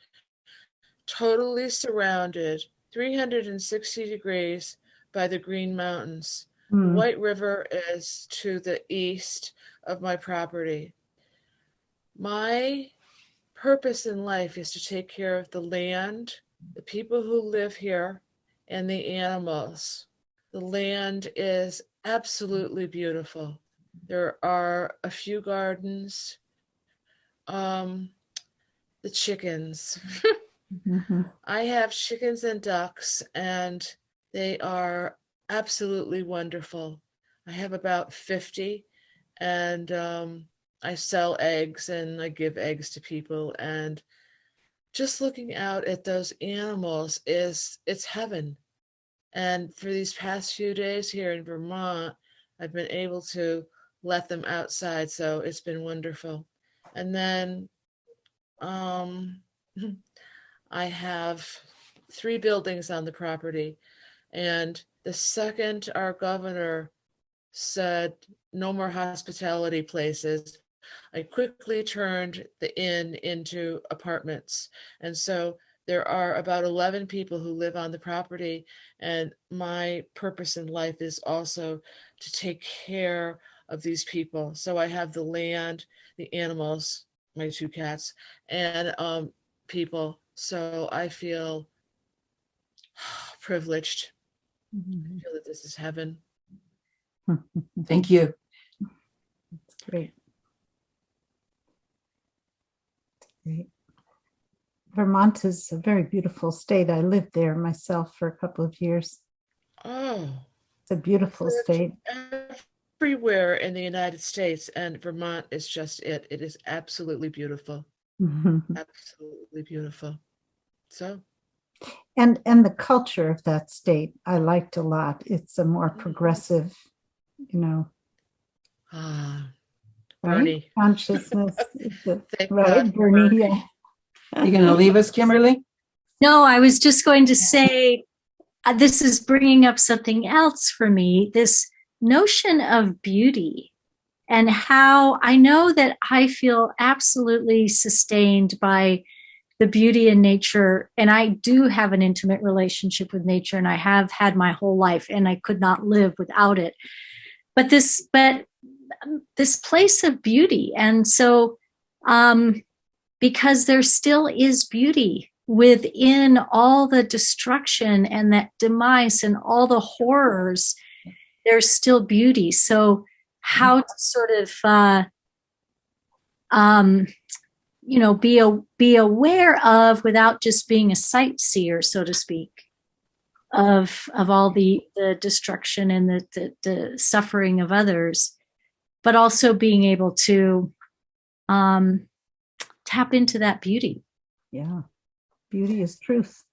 totally surrounded 360 degrees by the Green Mountains. The White River is to the east of my property. My purpose in life is to take care of the land, the people who live here, and the animals. The land is absolutely beautiful. There are a few gardens. The chickens. I have chickens and ducks, and they are absolutely wonderful. I have about 50, and I sell eggs and I give eggs to people, and just looking out at those animals it's heaven. And for these past few days here in Vermont, I've been able to let them outside, so it's been wonderful. And then I have 3 buildings on the property, and the second our governor said no more hospitality places, I quickly turned the inn into apartments. And so there are about 11 people who live on the property, and my purpose in life is also to take care of these people. So I have the land, the animals, my 2 cats, and people. So I feel privileged. I feel that this is heaven. Thank you. That's great. Great. Vermont is a very beautiful state. I lived there myself for a couple of years. Oh, It's a beautiful state. everywhere in the United States, and Vermont is just it. It is absolutely beautiful. Absolutely beautiful. So, And the culture of that state I liked a lot. It's a more progressive, right? Bernie. Consciousness. Thank Right, God for Bernie. Bernie. Yeah. You going to leave us, Kimberly? No, I was just going to say this is bringing up something else for me, this notion of beauty, and how I know that I feel absolutely sustained by the beauty in nature. And I do have an intimate relationship with nature, and I have had my whole life, and I could not live without it. But this place of beauty. And so, because there still is beauty within all the destruction and that demise and all the horrors, there's still beauty. So how to sort of, be aware of without just being a sightseer, so to speak. of all the destruction and the suffering of others, but also being able to tap into that beauty. Yeah. Beauty is truth.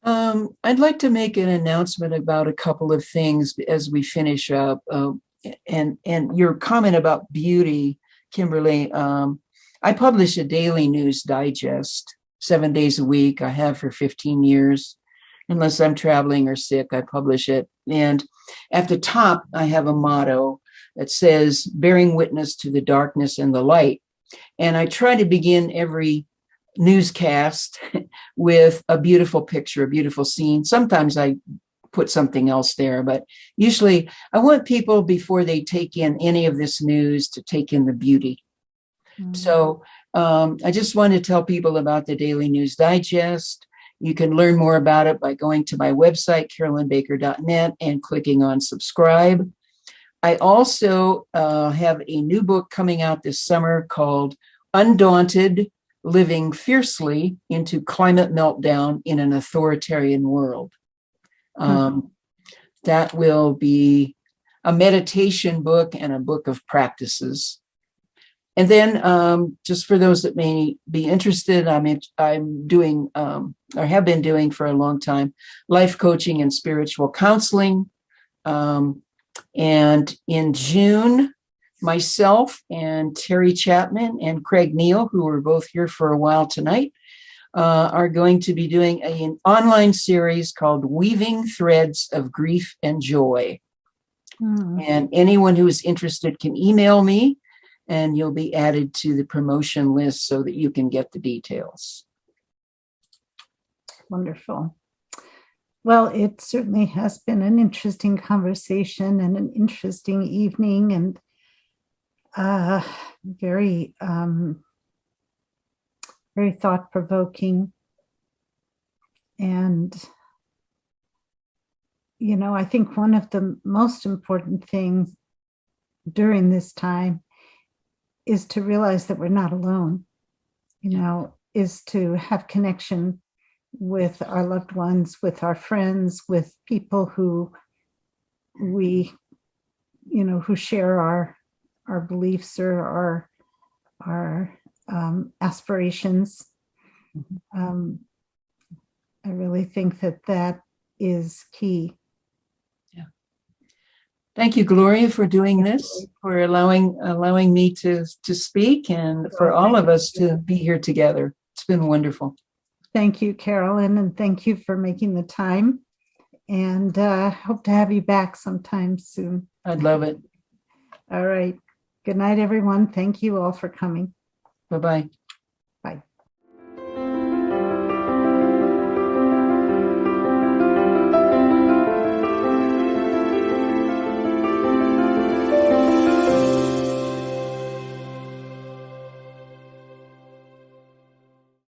I'd like to make an announcement about a couple of things as we finish up. And your comment about beauty, Kimberly, I publish a daily news digest 7 days a week. I have for 15 years. Unless I'm traveling or sick, I publish it. And at the top, I have a motto that says, bearing witness to the darkness and the light. And I try to begin every newscast with a beautiful picture, a beautiful scene. Sometimes I put something else there, but usually I want people, before they take in any of this news, to take in the beauty. So I just want to tell people about the Daily News Digest. You can learn more about it by going to my website, carolynbaker.net, and clicking on subscribe. I also have a new book coming out this summer called Undaunted: Living Fiercely into Climate Meltdown in an Authoritarian World. That will be a meditation book and a book of practices. And then just for those that may be interested, I'm doing, or have been doing for a long time, life coaching and spiritual counseling. And in June, myself and Terry Chapman and Craig Neal, who are both here for a while tonight, are going to be doing an online series called Weaving Threads of Grief and Joy. And anyone who is interested can email me, and you'll be added to the promotion list so that you can get the details. Wonderful. Well, it certainly has been an interesting conversation and an interesting evening, and very, very thought-provoking. And, you know, I think one of the most important things during this time is to realize that we're not alone, you know, is to have connection with our loved ones, with our friends, with people who we, you know, who share our beliefs or our aspirations. I really think that is key. Thank you, Gloria, for doing this, for allowing me to speak, and for all of us to be here together. It's been wonderful. Thank you, Carolyn, and thank you for making the time. And hope to have you back sometime soon. I'd love it. All right. Good night, everyone. Thank you all for coming. Bye-bye.